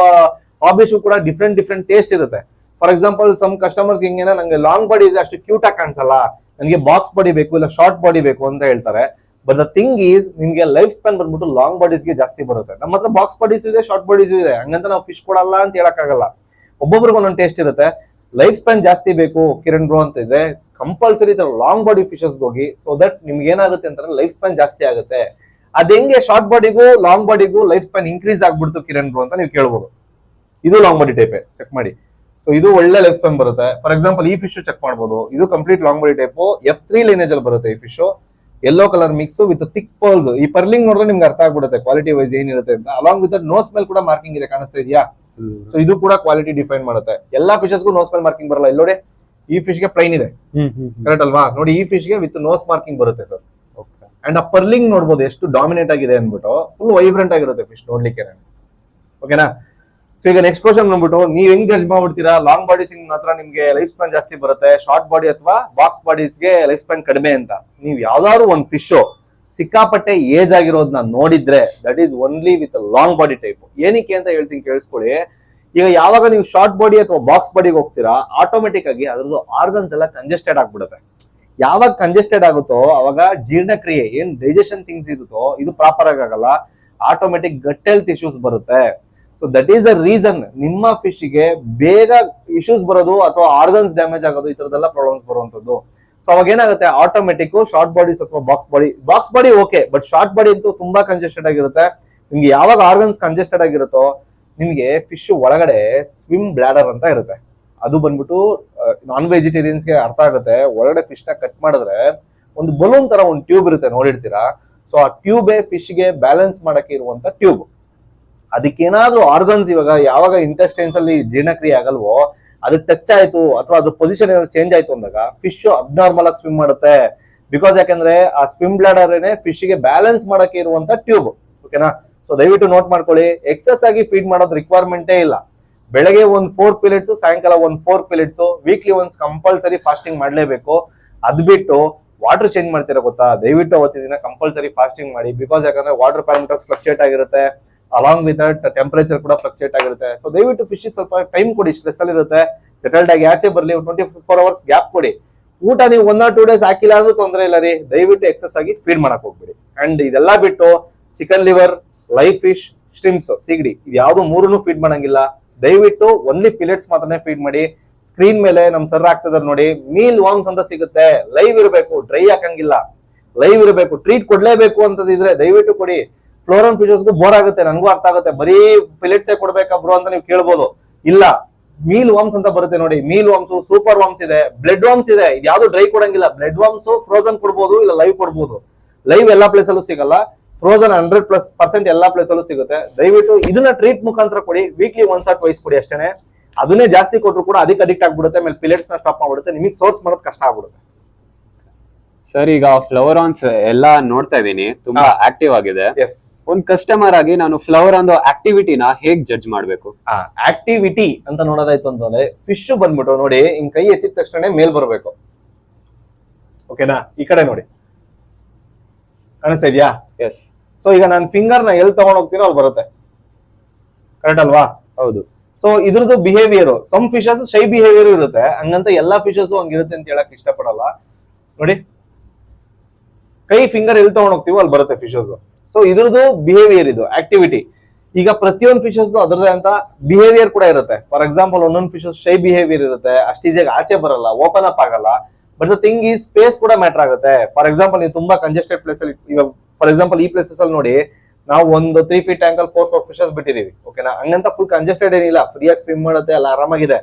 ಹಾಬೀಸ್ಗೂ ಕೂಡ ಡಿಫ್ರೆಂಟ್ ಟೇಸ್ಟ್ ಇರುತ್ತೆ. ಫಾರ್ ಎಕ್ಸಾಂಪಲ್ ಸಮ್ ಕಸ್ಟಮರ್ಸ್ ಹಿಂಗೇನ ನಂಗೆ ಲಾಂಗ್ ಬಾಡಿ ಇದೆ ಅಷ್ಟು ಕ್ಯೂಟ್ ಆಗಿ ಕಾಣಿಸಲ್ಲ, ನನಗೆ ಬಾಕ್ಸ್ ಬಾಡಿ ಬೇಕು ಇಲ್ಲ ಶಾರ್ಟ್ ಬಾಡಿ ಬೇಕು ಅಂತ ಹೇಳ್ತಾರೆ. ಬಟ್ ದ ಥಿಂಗ್ ಈಸ್ ನಿಮ್ಗೆ ಲೈಫ್ ಸ್ಪ್ಯಾನ್ ಬಂದ್ಬಿಟ್ಟು ಲಾಂಗ್ ಬಾಡೀಸ್ಗೆ ಜಾಸ್ತಿ ಬರುತ್ತೆ. ನಮ್ಮ ಹತ್ರ ಬಾಕ್ಸ್ ಬಾಡೀಸ್ ಇದೆ, ಶಾರ್ಟ್ ಬಾಡೀಸ್ ಇದೆ, ಹಂಗಂತ ನಾವು ಫಿಶ್ ಕೊಡಲ್ಲ ಅಂತ ಹೇಳಕ್ಕಾಗಲ್ಲ. ಒಬ್ಬೊಬ್ರಿಗೆ ಒಂದೊಂದು ಟೇಸ್ಟ್ ಇರುತ್ತೆ. ಲೈಫ್ ಸ್ಪ್ಯಾನ್ ಜಾಸ್ತಿ ಬೇಕು ಕಿರಣ್ ಬ್ರೋ ಅಂತ ಇದ್ರೆ ಕಂಪಲ್ಸರಿ ಲಾಂಗ್ ಬಾಡಿ ಫಿಶಸ್ ಹೋಗಿ. ಸೊ ದಟ್ ನಿಮ್ಗೆ ಏನಾಗುತ್ತೆ ಅಂತಂದ್ರೆ ಲೈಫ್ ಸ್ಪ್ಯಾನ್ ಜಾಸ್ತಿ ಆಗುತ್ತೆ. ಅದ್ ಹೆಂಗೆ ಶಾರ್ಟ್ ಬಾಡಿಗೂ ಲಾಂಗ್ ಬಾಡಿಗೂ ಲೈಫ್ ಸ್ಪ್ಯಾನ್ ಇನ್ಕ್ರೀಸ್ ಆಗ್ಬಿಡ್ತು ಕಿರಣ್ ಬ್ರೋ ಅಂತ ನೀವು ಕೇಳ್ಬೋದು. ಇದು ಲಾಂಗ್ ಬಾಡಿ ಟೈಪ್, ಚೆಕ್ ಮಾಡಿ. ಸೊ ಇದು ಒಳ್ಳೆ ಲೈಫ್ ಸ್ಪ್ಯಾನ್ ಬರುತ್ತೆ. ಫಾರ್ ಎಕ್ಸಾಂಪಲ್ ಈ ಫಿಶ್ ಚೆಕ್ ಮಾಡ್ಬೋದು. ಇದು complete long body type F3 lineage ಅಲ್ಲಿ ಬರುತ್ತೆ ಈ fish. Yellow colour mix with thick pearls. ಈ ಪರ್ಲಿಂಗ್ ನೋಡಿದ್ರೆ ನಿಮ್ಗೆ ಅರ್ಥ ಆಗ್ಬಿಡುತ್ತೆ ಕ್ವಾಲಿಟಿ ವೈಸ್ ಏನಿರುತ್ತೆ ಅಂತ. ಅಲಾಂಗ್ ವಿತ್ ನೋಸ್ ಮೇಲೆ ಕೂಡ ಮಾರ್ಕಿಂಗ್ ಇದೆ, ಕಾಣಿಸ್ತಾ ಇದೆಯಾ? ಸೊ ಇದು ಕೂಡ ಕ್ವಾಲಿಟಿ ಡಿಫೈನ್ ಮಾಡುತ್ತೆ. ಎಲ್ಲಾ ಫಿಶಸ್ಗೂ ನೋಸ್ ಮೇಲೆ ಮಾರ್ಕಿಂಗ್ ಬರಲ್ಲ. ಇಲ್ಲಿ ನೋಡಿ, ಈ ಫಿಶ್ ಗೆ ಪ್ಲೈನ್ ಇದೆ, ಕರೆಕ್ಟ್ ಅಲ್ವಾ? ನೋಡಿ, ಈ ಫಿಶ್ ಗೆ ವಿತ್ ನೋಸ್ ಮಾರ್ಕಿಂಗ್ ಬರುತ್ತೆ ಸರ್. ಅಂಡ್ ಆ ಪರ್ಲಿಂಗ್ ನೋಡ್ಬೋದು ಎಷ್ಟು ಡಾಮಿನೇಟ್ ಆಗಿದೆ ಅನ್ಬಿಟ್ಟು. ಫುಲ್ ವೈಬ್ರೆಂಟ್ ಆಗಿರುತ್ತೆ ಫಿಶ್ ನೋಡ್ಲಿಕ್ಕೆ. ಓಕೆನಾ? ಸೊ ಈಗ ನೆಕ್ಸ್ಟ್ ಕ್ವಶನ್ ಬಂದ್ಬಿಟ್ಟು ನೀವ್ ಹೆಂಗ್ ಜಡ್ಜ್ ಮಾಡ್ಬಿಡ್ತೀರಾ? ಲಾಂಗ್ ಬಾಡೀಸ್ ಮಾತ್ರ ನಿಮ್ಗೆ ಲೈಫ್ ಸ್ಪ್ಯಾನ್ ಜಾಸ್ತಿ ಬರುತ್ತೆ, ಶಾರ್ಟ್ ಬಾಡಿ ಅಥವಾ ಬಾಕ್ಸ್ ಬಾಡೀಸ್ಗೆ ಲೈಫ್ ಸ್ಪ್ಯಾನ್ ಕಡಿಮೆ ಅಂತ. ನೀವು ಯಾವ್ದಾದ್ರು ಒಂದ್ ಫಿಶ್ ಸಿಕ್ಕಾಪಟ್ಟೆ ಏಜ್ ಆಗಿರೋದನ್ನ ನೋಡಿದ್ರೆ that is only with long body type. ಏನಕ್ಕೆ ಅಂತ ಹೇಳ್ತೀನಿ, ಕೇಳಿಸ್ಕೊಳ್ಳಿ. ಈಗ ಯಾವಾಗ ನೀವು ಶಾರ್ಟ್ ಬಾಡಿ ಅಥವಾ ಬಾಕ್ಸ್ ಬಾಡಿಗೆ ಹೋಗ್ತೀರಾ, ಆಟೋಮೆಟಿಕ್ ಆಗಿ ಅದ್ರದ್ದು ಆರ್ಗನ್ಸ್ ಎಲ್ಲ ಕಂಜೆಸ್ಟೆಡ್ ಆಗ್ಬಿಡುತ್ತೆ. ಯಾವಾಗ ಕಂಜೆಸ್ಟೆಡ್ ಆಗುತ್ತೋ ಅವಾಗ ಜೀರ್ಣಕ್ರಿಯೆ ಏನ್ ಡೈಜೆಷನ್ ಥಿಂಗ್ಸ್ ಇರುತ್ತೋ ಇದು ಪ್ರಾಪರ್ ಆಗಲ್ಲ. ಆಟೋಮೆಟಿಕ್ ಗಟ್ ಹೆಲ್ತ್ ಇಶ್ಯೂಸ್ ಬರುತ್ತೆ. So that is the reason ನಿಮ್ಮ ಫಿಶ್ ಗೆ ಬೇಗ ಇಶ್ಯೂಸ್ ಬರೋದು ಅಥವಾ ಆರ್ಗನ್ಸ್ ಡ್ಯಾಮೇಜ್ ಆಗೋದು, ಈ ತರದೆಲ್ಲ ಪ್ರಾಬ್ಲಮ್ಸ್ ಬರುವಂತದ್ದು. ಸೊ ಅವಾಗ ಏನಾಗುತ್ತೆ, ಆಟೋಮೆಟಿಕ್ ಶಾರ್ಟ್ ಬಾಡೀಸ್ ಅಥವಾ box body okay, but short body ಅಂತೂ ತುಂಬಾ ಕಂಜೆಸ್ಟೆಡ್ ಆಗಿರುತ್ತೆ. ನಿಮ್ಗೆ ಯಾವಾಗ ಆರ್ಗನ್ಸ್ ಕಂಜೆಸ್ಟೆಡ್ ಆಗಿರುತ್ತೋ ನಿಮ್ಗೆ ಫಿಶ್ ಒಳಗಡೆ ಸ್ವಿಮ್ ಬ್ಲಾಡರ್ ಅಂತ ಇರುತ್ತೆ. ಅದು ಬಂದ್ಬಿಟ್ಟು ನಾನ್ ವೆಜಿಟೇರಿಯನ್ಸ್ಗೆ ಅರ್ಥ ಆಗುತ್ತೆ. ಒಳಗಡೆ ಫಿಶ್ ನ ಕಟ್ ಮಾಡಿದ್ರೆ ಒಂದು ಬಲೂನ್ ತರ ಒಂದು ಟ್ಯೂಬ್ ಇರುತ್ತೆ, ನೋಡಿರ್ತೀರಾ? ಸೊ ಆ ಟ್ಯೂಬೇ ಫಿಶ್ ಗೆ ಬ್ಯಾಲೆನ್ಸ್ ಮಾಡಕ್ಕೆ ಇರುವಂತ ಟ್ಯೂಬ್. ಅದಕ್ಕೇನಾದ್ರೂ ಆರ್ಗನ್ಸ್ ಇವಾಗ ಯಾವಾಗ ಇಂಟೆಸ್ಟೈನ್ಸ್ ಅಲ್ಲಿ ಜೀರ್ಣಕ್ರಿಯೆ ಆಗಲ್ವೋ, ಅದಕ್ಕೆ ಟಚ್ ಆಯ್ತು ಅಥವಾ ಅದ್ರ ಪೊಸಿಷನ್ ಏನಾದ್ರು ಚೇಂಜ್ ಆಯ್ತು ಅಂದಾಗ ಫಿಶ್ ಅಬ್ನಾರ್ಮಲ್ ಆಗಿ ಸ್ವಿಮ್ ಮಾಡುತ್ತೆ. ಬಿಕಾಸ್ ಯಾಕಂದ್ರೆ ಆ ಸ್ವಿಮ್ ಬ್ಲಾಡರ್ ಏನೇ ಫಿಶ್ ಗೆ ಬ್ಯಾಲೆನ್ಸ್ ಮಾಡಕ್ಕೆ ಇರುವಂತ ಟ್ಯೂಬ್. ಓಕೆನಾ? ಸೊ ದಯವಿಟ್ಟು ನೋಟ್ ಮಾಡ್ಕೊಳ್ಳಿ, ಎಕ್ಸಸ್ ಆಗಿ ಫೀಡ್ ಮಾಡೋದು ರಿಕ್ವೈರ್ಮೆಂಟೇ ಇಲ್ಲ. ಬೆಳಗ್ಗೆ ಒಂದು 4 ಪಿಲೆಟ್ಸ್, ಸಾಯಂಕಾಲ ಒಂದು 4 ಪಿಲೆಟ್ಸ್, ವೀಕ್ಲಿ ಒನ್ಸ್ ಕಂಪಲ್ಸರಿ ಫಾಸ್ಟಿಂಗ್ ಮಾಡ್ಲೇಬೇಕು. ಅದ್ ಬಿಟ್ಟು ವಾಟರ್ ಚೇಂಜ್ ಮಾಡ್ತೀರಾ ಗೊತ್ತಾ, ದಯವಿಟ್ಟು ಅವತ್ತಿನ ದಿನ ಕಂಪಲ್ಸರಿ ಫಾಸ್ಟಿಂಗ್ ಮಾಡಿ. ಬಿಕಾಸ್ ಯಾಕಂದ್ರೆ ವಾಟರ್ ಪ್ಯಾರಾಮೀಟರ್ಸ್ ಫ್ಲಕ್ಚುಯೇಟ್ ಆಗಿರುತ್ತೆ, ಅಲಾಂಗ್ ವಿತ್ ದಟ್ ಟೆಂಪರೇಚರ್ ಕೂಡ ಫ್ಲಕ್ಚುಯೇಟ್ ಆಗಿರುತ್ತೆ. ಸೊ ದಯವಿಟ್ಟು ಫಿಶ್ ಸ್ವಲ್ಪ ಟೈಮ್ ಕೊಡಿ, ಸ್ಟ್ರೆಸ್ ಅಲ್ಲಿ ಇರುತ್ತೆ, ಸೆಟಲ್ಡ್ ಆಗಿ ಆಚೆ ಬರ್ಲಿ, 24 ಅವರ್ಸ್ ಗ್ಯಾಪ್ ಕೊಡಿ. ಊಟ ನೀವು 1 or 2 days ಹಾಕಿಲ್ಲ ಅಂದ್ರೂ ತೊಂದರೆ ಇಲ್ಲ ರೀ. ದಯವಿಟ್ಟು ಎಕ್ಸಸ್ ಆಗಿ ಫೀಡ್ ಮಾಡಕ್ ಹೋಗ್ಬೇಡಿ. ಅಂಡ್ ಇದೆಲ್ಲ ಬಿಟ್ಟು ಚಿಕನ್ ಲಿವರ್, ಲೈವ್ ಫಿಶ್, ಸ್ಟ್ರಿಮ್ಸ್, ಸಿಗಡಿ, ಇದು ಯಾವ್ದು ಮೂರನ್ನು ಫೀಡ್ ಮಾಡಂಗಿಲ್ಲ. ದಯವಿಟ್ಟು ಒನ್ಲಿ ಪಿಲೆಟ್ಸ್ ಮಾತ್ರನೇ ಫೀಡ್ ಮಾಡಿ. ಸ್ಕ್ರೀನ್ ಮೇಲೆ ನಮ್ ಸರ್ ಆಗ್ತದ ನೋಡಿ, ಮೀಲ್ ವಾರ್ಮ್ಸ್ ಅಂತ ಸಿಗುತ್ತೆ. ಲೈವ್ ಇರಬೇಕು, ಡ್ರೈ ಹಾಕಂಗಿಲ್ಲ, ಲೈವ್ ಇರಬೇಕು. ಟ್ರೀಟ್ ಕೊಡ್ಲೇಬೇಕು ಅಂತದಿದ್ರೆ ದಯವಿಟ್ಟು ಕೊಡಿ. ಫ್ಲೋರನ್ ಫಿಶಸ್ಗೂ ಬೋರ್ ಆಗುತ್ತೆ, ನನಗೂ ಅರ್ಥ ಆಗುತ್ತೆ. ಬರೀ ಪಿಲೆಟ್ಸೇ ಕೊಡ್ಬೇಕಾ ಬ್ರೋ ಅಂತ ನೀವು ಕೇಳ್ಬೋದು. ಇಲ್ಲ, ಮೀಲ್ ವಾರ್ಮ್ಸ್ ಅಂತ ಬರುತ್ತೆ ನೋಡಿ. ಮೀಲ್ ವಾರ್ಮ್ಸ್, ಸೂಪರ್ ವಾರ್ಮ್ಸ್ ಇದೆ, ಬ್ಲೆಡ್ ವಾರ್ಮ್ಸ್ ಇದೆ. ಇದು ಯಾವ್ದು ಡ್ರೈ ಕೊಡಂಗಿಲ್ಲ. ಬ್ಲೆಡ್ ವಾರ್ಮ್ಸ್ ಫ್ರೋಸನ್ ಕೊಡ್ಬೋದು, ಇಲ್ಲ ಲೈವ್ ಕೊಡ್ಬೋದು. ಲೈವ್ ಎಲ್ಲಾ ಪ್ಲೇಸ್ ಅಲ್ಲೂ ಸಿಗಲ್ಲ, ಫ್ರೋಸನ್ 100% ಎಲ್ಲಾ ಪ್ಲೇಸ್ ಅಲ್ಲೂ ಸಿಗುತ್ತೆ. ದಯವಿಟ್ಟು ಇದನ್ನ ಟ್ರೀಟ್ ಮುಖಾಂತರ ಕೊಡಿ. ವೀಕ್ಲಿ ಒನ್ಸ್ ಆರ್ ಟ್ವೈಸ್ ಕೊಡಿ ಅಷ್ಟೇನೆ. ಅದನ್ನೇ ಜಾಸ್ತಿ ಕೊಟ್ಟರು ಕೂಡ ಅದಕ್ಕೆ ಅಡಿಕ್ಟ್ ಆಗ್ಬಿಡುತ್ತೆ. ಆಮೇಲೆ ಪಿಲೆಟ್ಸ್ ನ ಸ್ಟಾಪ್ ಮಾಡ್ಬಿಡುತ್ತೆ, ನಿಮಗೆ ಸೋರ್ಸ್ ಮಾಡೋದು ಕಷ್ಟ ಆಗ್ಬಿಡುತ್ತೆ. ಸರ್ ಈಗ ಫ್ಲವರಾನ್ಸ್ ಎಲ್ಲ ನೋಡ್ತಾ ಇದೀನಿ, ತುಂಬಾ ಆಕ್ಟಿವ್ ಆಗಿದೆ. ಎಸ್, ಒಂದ್ ಕಸ್ಟಮರ್ ಆಗಿ ನಾನು ಫ್ಲವರಾನ್ ಆಕ್ಟಿವಿಟಿನ ಹೇಗ್ ಜಡ್ಜ್ ಮಾಡ್ಬೇಕು? ಆಕ್ಟಿವಿಟಿ ಅಂತ ನೋಡೋದಾಯ್ತು ಅಂತಂದ್ರೆ ಫಿಶ್ ಬಂದ್ಬಿಟ್ಟು ನೋಡಿ, ಹಿಂಗ್ ಕೈ ಎತ್ತಿದ ತಕ್ಷಣ ಮೇಲ್ ಬರ್ಬೇಕು. ಓಕೆನಾ? ಈ ಕಡೆ ನೋಡಿ, ಕಾಣಿಸ್ತಾ ಇದೆಯಾ? ಎಸ್. ಸೊ ಈಗ ನಾನು ಫಿಂಗರ್ ನ ಎಲ್ಲಿ ತಗೊಂಡ್ ಹೋಗ್ತೀನೋ ಅಲ್ಲಿ ಬರುತ್ತೆ, ಕರೆಕ್ಟ್ ಅಲ್ವಾ? ಹೌದು. ಸೊ ಇದ್ರದ್ದು ಬಿಹೇವಿಯರ್, ಸಮ್ ಫಿಶಸ್ ಶೈ ಬಿಹೇವಿಯರ್ ಇರುತ್ತೆ, ಹಂಗಂತ ಎಲ್ಲಾ ಫಿಶಸ್ ಹಂಗಿರುತ್ತೆ ಅಂತ ಹೇಳಕ್ ಇಷ್ಟಪಡಲ್ಲ. ನೋಡಿ, ಕೈ ಫಿಂಗರ್ ಎಲ್ಲಿ ತಗೊಂಡ್ ಹೋಗ್ತೀವೋ ಅಲ್ಲಿ ಬರುತ್ತೆ ಫಿಶಸ್. ಸೊ ಇದ್ರದ್ದು ಬಿಹೇವಿಯರ್, ಇದು ಆಕ್ಟಿವಿಟಿ. ಈಗ ಪ್ರತಿಯೊಂದು ಫಿಶಸ್ ಅದರದೇ ಅಂತ ಬಿಹೇವಿಯರ್ ಕೂಡ ಇರುತ್ತೆ. ಫಾರ್ ಎಕ್ಸಾಂಪಲ್, ಒಂದೊಂದು ಫಿಶಸ್ ಶೈ ಬಿಹೇವಿಯರ್ ಇರುತ್ತೆ, ಅಷ್ಟು ಈಸಿಯಾಗಿ ಆಚೆ ಬರಲ್ಲ, ಓಪನ್ ಅಪ್ ಆಗಲ್ಲ. ಬಟ್ ದ ಥಿಂಗ್ ಈ ಸ್ಪೇಸ್ ಕೂಡ ಮ್ಯಾಟರ್ ಆಗುತ್ತೆ. ಫಾರ್ ಎಕ್ಸಾಂಪಲ್, ನೀವು ತುಂಬಾ ಕಂಜೆಸ್ಟೆಡ್ ಪ್ಲೇಸ್ ಅಲ್ಲಿ, ಇವಾಗ ಫಾರ್ ಎಕ್ಸಾಂಪಲ್ ಈ ಪ್ಲೇಸಸ್ ಅಲ್ಲಿ ನೋಡಿ, ನಾವು ಒಂದು 3 feet ಟ್ಯಾಂಕ್ ಅಲ್ಲಿ 4 ಫಿಶಸ್ ಬಿಟ್ಟಿದೀವಿ. ಓಕೆನಾ? ಹಂಗಂತ ಫುಲ್ ಕಂಜೆಸ್ಟೆಡ್ ಏನಿಲ್ಲ, ಫ್ರೀಯಾಗಿ ಸ್ವಿಮ್ ಮಾಡುತ್ತೆ, ಎಲ್ಲ ಆರಾಮಾಗಿದೆ.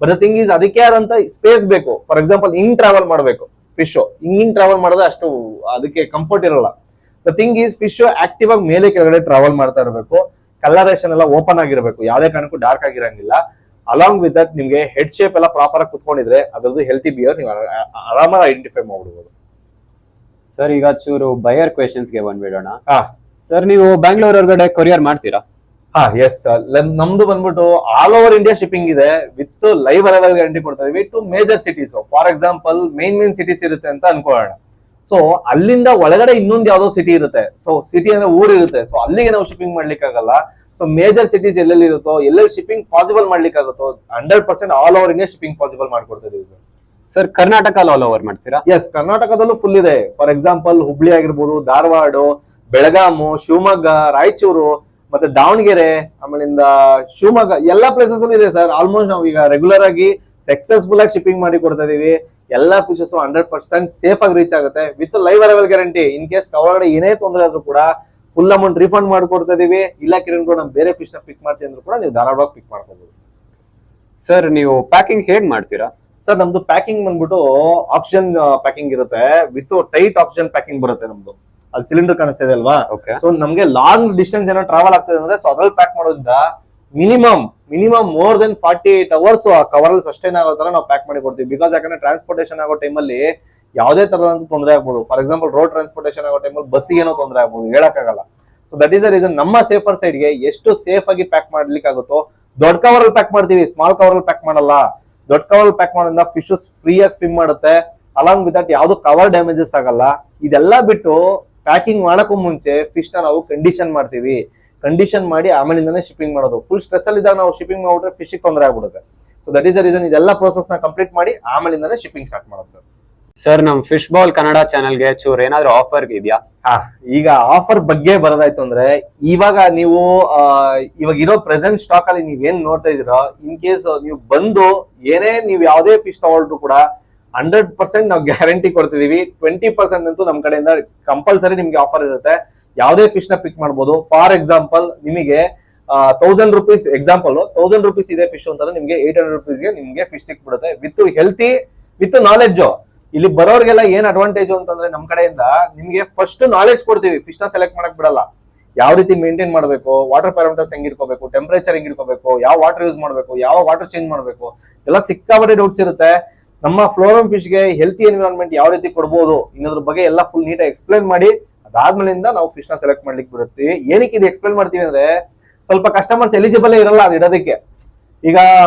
ಬಟ್ ದ ಥಿಂಗ್ ಈಸ್ ಅದಕ್ಕೆ ಆದಂತ ಸ್ಪೇಸ್ ಬೇಕು. ಫಾರ್ ಎಕ್ಸಾಂಪಲ್, ಹಿಂಗ್ ಟ್ರಾವೆಲ್ ಮಾಡಬೇಕು ಫಿಶ್, ಹಿಂಗ್ ಟ್ರಾವೆಲ್ ಮಾಡೋದು ಅಷ್ಟು ಅದಕ್ಕೆ ಕಂಫರ್ಟ್ ಇರಲ್ಲ. The thing is fish active ಆಗಿ ಮೇಲೆ ಕೆಳಗಡೆ ಟ್ರಾವೆಲ್ ಮಾಡ್ತಾ ಇರಬೇಕು. ಕಲರೇಷನ್ ಎಲ್ಲ ಓಪನ್ ಆಗಿರಬೇಕು, ಯಾವ್ದೇ ಕಾರಣಕ್ಕೂ ಡಾರ್ಕ್ ಆಗಿರಂಗಿಲ್ಲ. ಅಲಾಂಗ್ ವಿತ್ ದಟ್ ನಿಮ್ಗೆ ಹೆಡ್ ಶೇಪ್ ಎಲ್ಲ ಪ್ರಾಪರ್ ಆಗಿ ಕುತ್ಕೊಂಡಿದ್ರೆ ಅದ್ರದ್ದು ಹೆಲ್ತಿ ಬಿಯರ್ ನೀವು ಆರಾಮಾಗಿ ಐಡೆಂಟಿಫೈ ಮಾಡ್ಬಿಡ್ಬೋದು. ಸರ್ ಈಗ ಚೂರು ಬಯರ್ ಕ್ವೆಶನ್ಸ್ ಗೆ ಬಂದ್ಬಿಡೋಣ. ಹಾ ಸರ್, ನೀವು ಬ್ಯಾಂಗ್ಳೂರ್ ಹೊರಗಡೆ ಕೊರಿಯರ್ ಮಾಡ್ತೀರಾ? ಹಾ, ಎಸ್. ನಮ್ದು ಬಂದ್ಬಿಟ್ಟು ಆಲ್ ಓವರ್ ಇಂಡಿಯಾ ಶಿಪ್ಪಿಂಗ್ ಇದೆ, ವಿತ್ ಲೈವ್ ಅರೈವಲ್ ಗ್ಯಾರಂಟಿ ಕೊಡ್ತಾ ಇದೀವಿ to major cities. For example, main cities ಇರುತ್ತೆ ಅಂತ ಅನ್ಕೊಳ್ಳೋಣ. ಸೊ ಅಲ್ಲಿಂದ ಒಳಗಡೆ ಇನ್ನೊಂದು ಯಾವ್ದೋ ಸಿಟಿ ಇರುತ್ತೆ. ಸೊ ಸಿಟಿ ಅಂದ್ರೆ ಊರ್ ಇರುತ್ತೆ. ಸೊ ಅಲ್ಲಿಗೆ ನಾವು ಶಿಪ್ಪಿಂಗ್ ಮಾಡ್ಲಿಕ್ಕೆ ಆಗಲ್ಲ. ಸೊ ಮೇಜರ್ ಸಿಟೀಸ್ ಎಲ್ಲೆಲ್ಲಿ ಇರುತ್ತೋ, ಎಲ್ಲೆಲ್ಲಿ ಶಿಪ್ಪಿಂಗ್ ಪಾಸಿಬಲ್ ಮಾಡ್ಲಿಕ್ಕೆ ಆಗುತ್ತೋ 100% all over India shipping possible ಮಾಡ್ಕೊಡ್ತಾ ಇದೀವಿ ಸರ್. ಕರ್ನಾಟಕ ಆಲ್ ಓವರ್ ಮಾಡ್ತೀರಾ? ಎಸ್, ಕರ್ನಾಟಕದಲ್ಲೂ ಫುಲ್ ಇದೆ. ಫಾರ್ ಎಕ್ಸಾಂಪಲ್, ಹುಬ್ಳಿ ಆಗಿರ್ಬೋದು, ಧಾರವಾಡ, ಬೆಳಗಾಮು, ಶಿವಮೊಗ್ಗ, ರಾಯಚೂರು, ಮತ್ತೆ ದಾವಣಗೆರೆ, ಆಮೇಲಿಂದ ಶಿವಮೊಗ್ಗ, ಎಲ್ಲಾ ಪ್ಲೇಸಸ್ ಇದೆ ಸರ್. ಆಲ್ಮೋಸ್ಟ್ ನಾವು ಈಗ ರೆಗ್ಯುಲರ್ ಆಗಿ ಸಕ್ಸಸ್ಫುಲ್ ಆಗಿ ಶಿಪ್ಪಿಂಗ್ ಮಾಡಿ ಕೊಡ್ತಾ ಇದೀವಿ. ಎಲ್ಲಾ ಫಿಶಸ್ 100% ಸೇಫ್ ಆಗಿ ರೀಚ್ ಆಗುತ್ತೆ with live arrival guarantee. In case ಒಳಗಡೆ ಏನೇ ತೊಂದರೆ ಆದ್ರೂ ಕೂಡ ಫುಲ್ ಅಮೌಂಟ್ ರಿಫಂಡ್ ಮಾಡ್ಕೊಡ್ತಾ ಇದೀವಿ. ಇಲ್ಲ ಕಿರಣ್ ಕೂಡ ನಾವು ಬೇರೆ ಫಿಶ್ ನ ಪಿಕ್ ಮಾಡ್ತೀವಿ ಅಂದ್ರೂ ಕೂಡ ನೀವು ಧಾರಾಳವಾಗಿ ಪಿಕ್ ಮಾಡ್ಕೋಬಹುದು. ಸರ್, ನೀವು ಪ್ಯಾಕಿಂಗ್ ಹೇಗ್ ಮಾಡ್ತೀರಾ? ಸರ್, ನಮ್ದು ಪ್ಯಾಕಿಂಗ್ ಬಂದ್ಬಿಟ್ಟು ಆಕ್ಸಿಜನ್ ಪ್ಯಾಕಿಂಗ್ ಇರುತ್ತೆ, ವಿತ್ ಟೈಟ್ ಆಕ್ಸಿಜನ್ ಪ್ಯಾಕಿಂಗ್ ಬರುತ್ತೆ ನಮ್ದು. ಅಲ್ಲಿ ಸಿಲಿಂಡರ್ ಕಾಣಿಸ್ತಾ ಇದೆ ಅಲ್ವಾ? ಸೊ ನಮ್ಗೆ ಲಾಂಗ್ ಡಿಸ್ಟೆನ್ಸ್ ಏನೋ ಟ್ರಾವೆಲ್ ಆಗ್ತದೆ ಅಂದ್ರೆ ಸೊ ಅದ್ರಲ್ಲಿ ಪ್ಯಾಕ್ ಮಾಡೋದ್ರಿಂದ ಮಿನಿಮಮ್ ಮೋರ್ ದೆನ್ 48 hours ಆ ಕವರ್ ಅಲ್ಲಿ ಸಸ್ಟೈನ್ ಆಗೋ ತರ ನಾವು ಪ್ಯಾಕ್ ಮಾಡಿ ಕೊಡ್ತೀವಿ. ಬಿಕಾಸ್ ಯಾಕಂದ್ರೆ ಟ್ರಾನ್ಸ್ಪೋರ್ಟೇಷನ್ ಆಗೋ ಟೈಮಲ್ಲಿ ಯಾವುದೇ ತರದಂತ ತೊಂದರೆ ಆಗ್ಬೋದು. ಫಾರ್ ಎಕ್ಸಾಂಪಲ್, ರೋಡ್ ಟ್ರಾನ್ಸ್ಪೋರ್ಟೇಷನ್ ಆಗೋ ಟೈಮಲ್ಲಿ ಬಸ್ಸಿಗೆ ಏನೋ ತೊಂದರೆ ಆಗ್ಬೋದು, ಹೇಳಕ್ಕಾಗಲ್ಲ. So that is the reason ನಮ್ಮ ಸೇಫರ್ ಸೈಡ್ ಗೆ ಎಷ್ಟು ಸೇಫ್ ಆಗಿ ಪ್ಯಾಕ್ ಮಾಡ್ಲಿಕ್ಕೆ ಆಗುತ್ತೋ ದೊಡ್ಡ ಕವರ್ ಅಲ್ಲಿ ಪ್ಯಾಕ್ ಮಾಡ್ತೀವಿ, ಸ್ಮಾಲ್ ಕವರ್ ಅಲ್ಲಿ ಪ್ಯಾಕ್ ಮಾಡಲ್ಲ. ದೊಡ್ಡ ಕವರ್ ಅಲ್ಲಿ ಪ್ಯಾಕ್ ಮಾಡೋದ್ರಿಂದ ಫಿಶಸ್ ಫ್ರೀ ಆಗಿ ಸ್ವಿಮ್ ಮಾಡುತ್ತೆ. ಅಲಾಂಗ್ ವಿತ್ ದಟ್ ಯಾವ್ದು ಕವರ್ ಡ್ಯಾಮೇಜಸ್ ಆಗಲ್ಲ. ಇದೆಲ್ಲ ಬಿಟ್ಟು ಪ್ಯಾಕಿಂಗ್ ಮಾಡಕ್ಕೂ ಮುಂಚೆ ಫಿಶ್ ನ ನಾವು ಕಂಡೀಷನ್ ಮಾಡ್ತೀವಿ. ಕಂಡೀಷನ್ ಮಾಡಿ ಆಮೇಲಿಂದಾನೆ ಶಿಪ್ಪಿಂಗ್ ಮಾಡೋದು. ಫುಲ್ ಸ್ಟ್ರೆಸ್ ಅಲ್ಲಿ ಇದ್ದಾಗ ನಾವು ಶಿಪ್ಪಿಂಗ್ ಮಾಡ್ಬಿಟ್ರೆ ಫಿಶ್ ತೊಂದರೆ ಆಗ್ಬಿಡುತ್ತೆ. So that is the reason ಇದೆಲ್ಲ ಪ್ರೋಸೆಸ್ ನ ಕಂಪ್ಲೀಟ್ ಮಾಡಿ ಆಮೇಲಿಂದಾನೆ ಶಿಪ್ಪಿಂಗ್ ಸ್ಟಾರ್ಟ್ ಮಾಡೋದು ಸರ್. ಸರ್, ನಮ್ ಫಿಶ್ ಬಾಲ್ ಕನ್ನಡ ಚಾನೆಲ್ಗೆ ಚೂರ್ ಏನಾದ್ರು ಆಫರ್ ಇದೆಯಾ? ಈಗ ಆಫರ್ ಬಗ್ಗೆ ಬರೋದಾಯ್ತು ಅಂದ್ರೆ, ಇವಾಗ ನೀವು ಇವಾಗ ಇರೋ ಪ್ರೆಸೆಂಟ್ ಸ್ಟಾಕ್ ಅಲ್ಲಿ ನೀವ್ ಏನ್ ನೋಡ್ತಾ ಇದೀರೋ, ಇನ್ ಕೇಸ್ ನೀವು ಬಂದು ಏನೇ ನೀವು ಯಾವ್ದೇ ಫಿಶ್ ತಗೊಳ್ರು ಕೂಡ 100% ನಾವು ಗ್ಯಾರಂಟಿ ಕೊಡ್ತಿದೀವಿ. 20% ಅಂತೂ ನಮ್ ಕಡೆಯಿಂದ ಕಂಪಲ್ಸರಿ ನಿಮ್ಗೆ ಆಫರ್ ಇರುತ್ತೆ. ಯಾವುದೇ ಫಿಶ್ ನ ಪಿಕ್ ಮಾಡ್ಬೋದು. ಫಾರ್ ಎಕ್ಸಾಂಪಲ್, ನಿಮಗೆ 1000 rupees ಎಕ್ಸಾಂಪಲ್, 1000 rupees ಇದೆ ಫಿಶ್ ಅಂತಂದ್ರೆ ನಿಮ್ಗೆ 800 rupees ಗೆ ನಿಮ್ಗೆ ಫಿಶ್ ಸಿಕ್ಬಿಡುತ್ತೆ ವಿತ್ ಹೆಲ್ತಿ, ವಿತ್ ನಾಲೆಡ್ಜ್. ಇಲ್ಲಿ ಬರೋರ್ಗೆಲ್ಲ ಏನ್ ಅಡ್ವಾಂಟೇಜ್ ಅಂತಂದ್ರೆ, ನಮ್ ಕಡೆಯಿಂದ ನಿಮ್ಗೆ ಫಸ್ಟ್ ನಾಲೆಡ್ಜ್ ಕೊಡ್ತೀವಿ. ಫಿಶ್ ನ ಸೆಲೆಕ್ಟ್ ಮಾಡಕ್ ಬಿಡಲ್ಲ. ಯಾವ ರೀತಿ ಮೇಂಟೈನ್ ಮಾಡಬೇಕು, ವಾಟರ್ ಪ್ಯಾರಾಮೀಟರ್ಸ್ ಹೆಂಗ್ ಇಟ್ಕೋಬೇಕು, ಟೆಂಪರೇಚರ್ ಹೆಂಗ್ ಇಟ್ಕೋಬೇಕು, ಯಾವ ವಾಟರ್ ಯೂಸ್ ಮಾಡಬೇಕು, ಯಾವ ವಾಟರ್ ಚೇಂಜ್ ಮಾಡಬೇಕು, ಎಲ್ಲ ಸಿಕ್ಕಾಪಟ್ಟೆ ಡೌಟ್ಸ್ ಇರುತ್ತೆ. ನಮ್ಮ ಫ್ಲೋರಮ್ ಫಿಶ್ ಗೆ ಹೆಲ್ತಿ ಎನ್ವಿರಾನ್ಮೆಂಟ್ ಯಾವ ರೀತಿ ಕೊಡ್ಬೋದು ಇನ್ನೋದ್ರ ಬಗ್ಗೆ ಎಲ್ಲ ಫುಲ್ ನೀಟಾಗಿ ಎಕ್ಸ್ಪ್ಲೈನ್ ಮಾಡಿ ಅದಾದ್ಮೇಲಿಂದ ನಾವು ಫಿಶ್ ನ ಸೆಲೆಕ್ಟ್ ಮಾಡ್ಲಿಕ್ಕೆ ಬಿಡುತ್ತೀವಿ. ಏನಕ್ಕೆ ಇದು ಎಕ್ಸ್ಪ್ಲೈನ್ ಮಾಡ್ತೀವಿ ಅಂದ್ರೆ, ಸ್ವಲ್ಪ ಕಸ್ಟಮರ್ಸ್ ಎಲಿಜಿಬಲ್ ಇರಲ್ಲ ಅದು ಇಡೋದಕ್ಕೆ. ಈಗ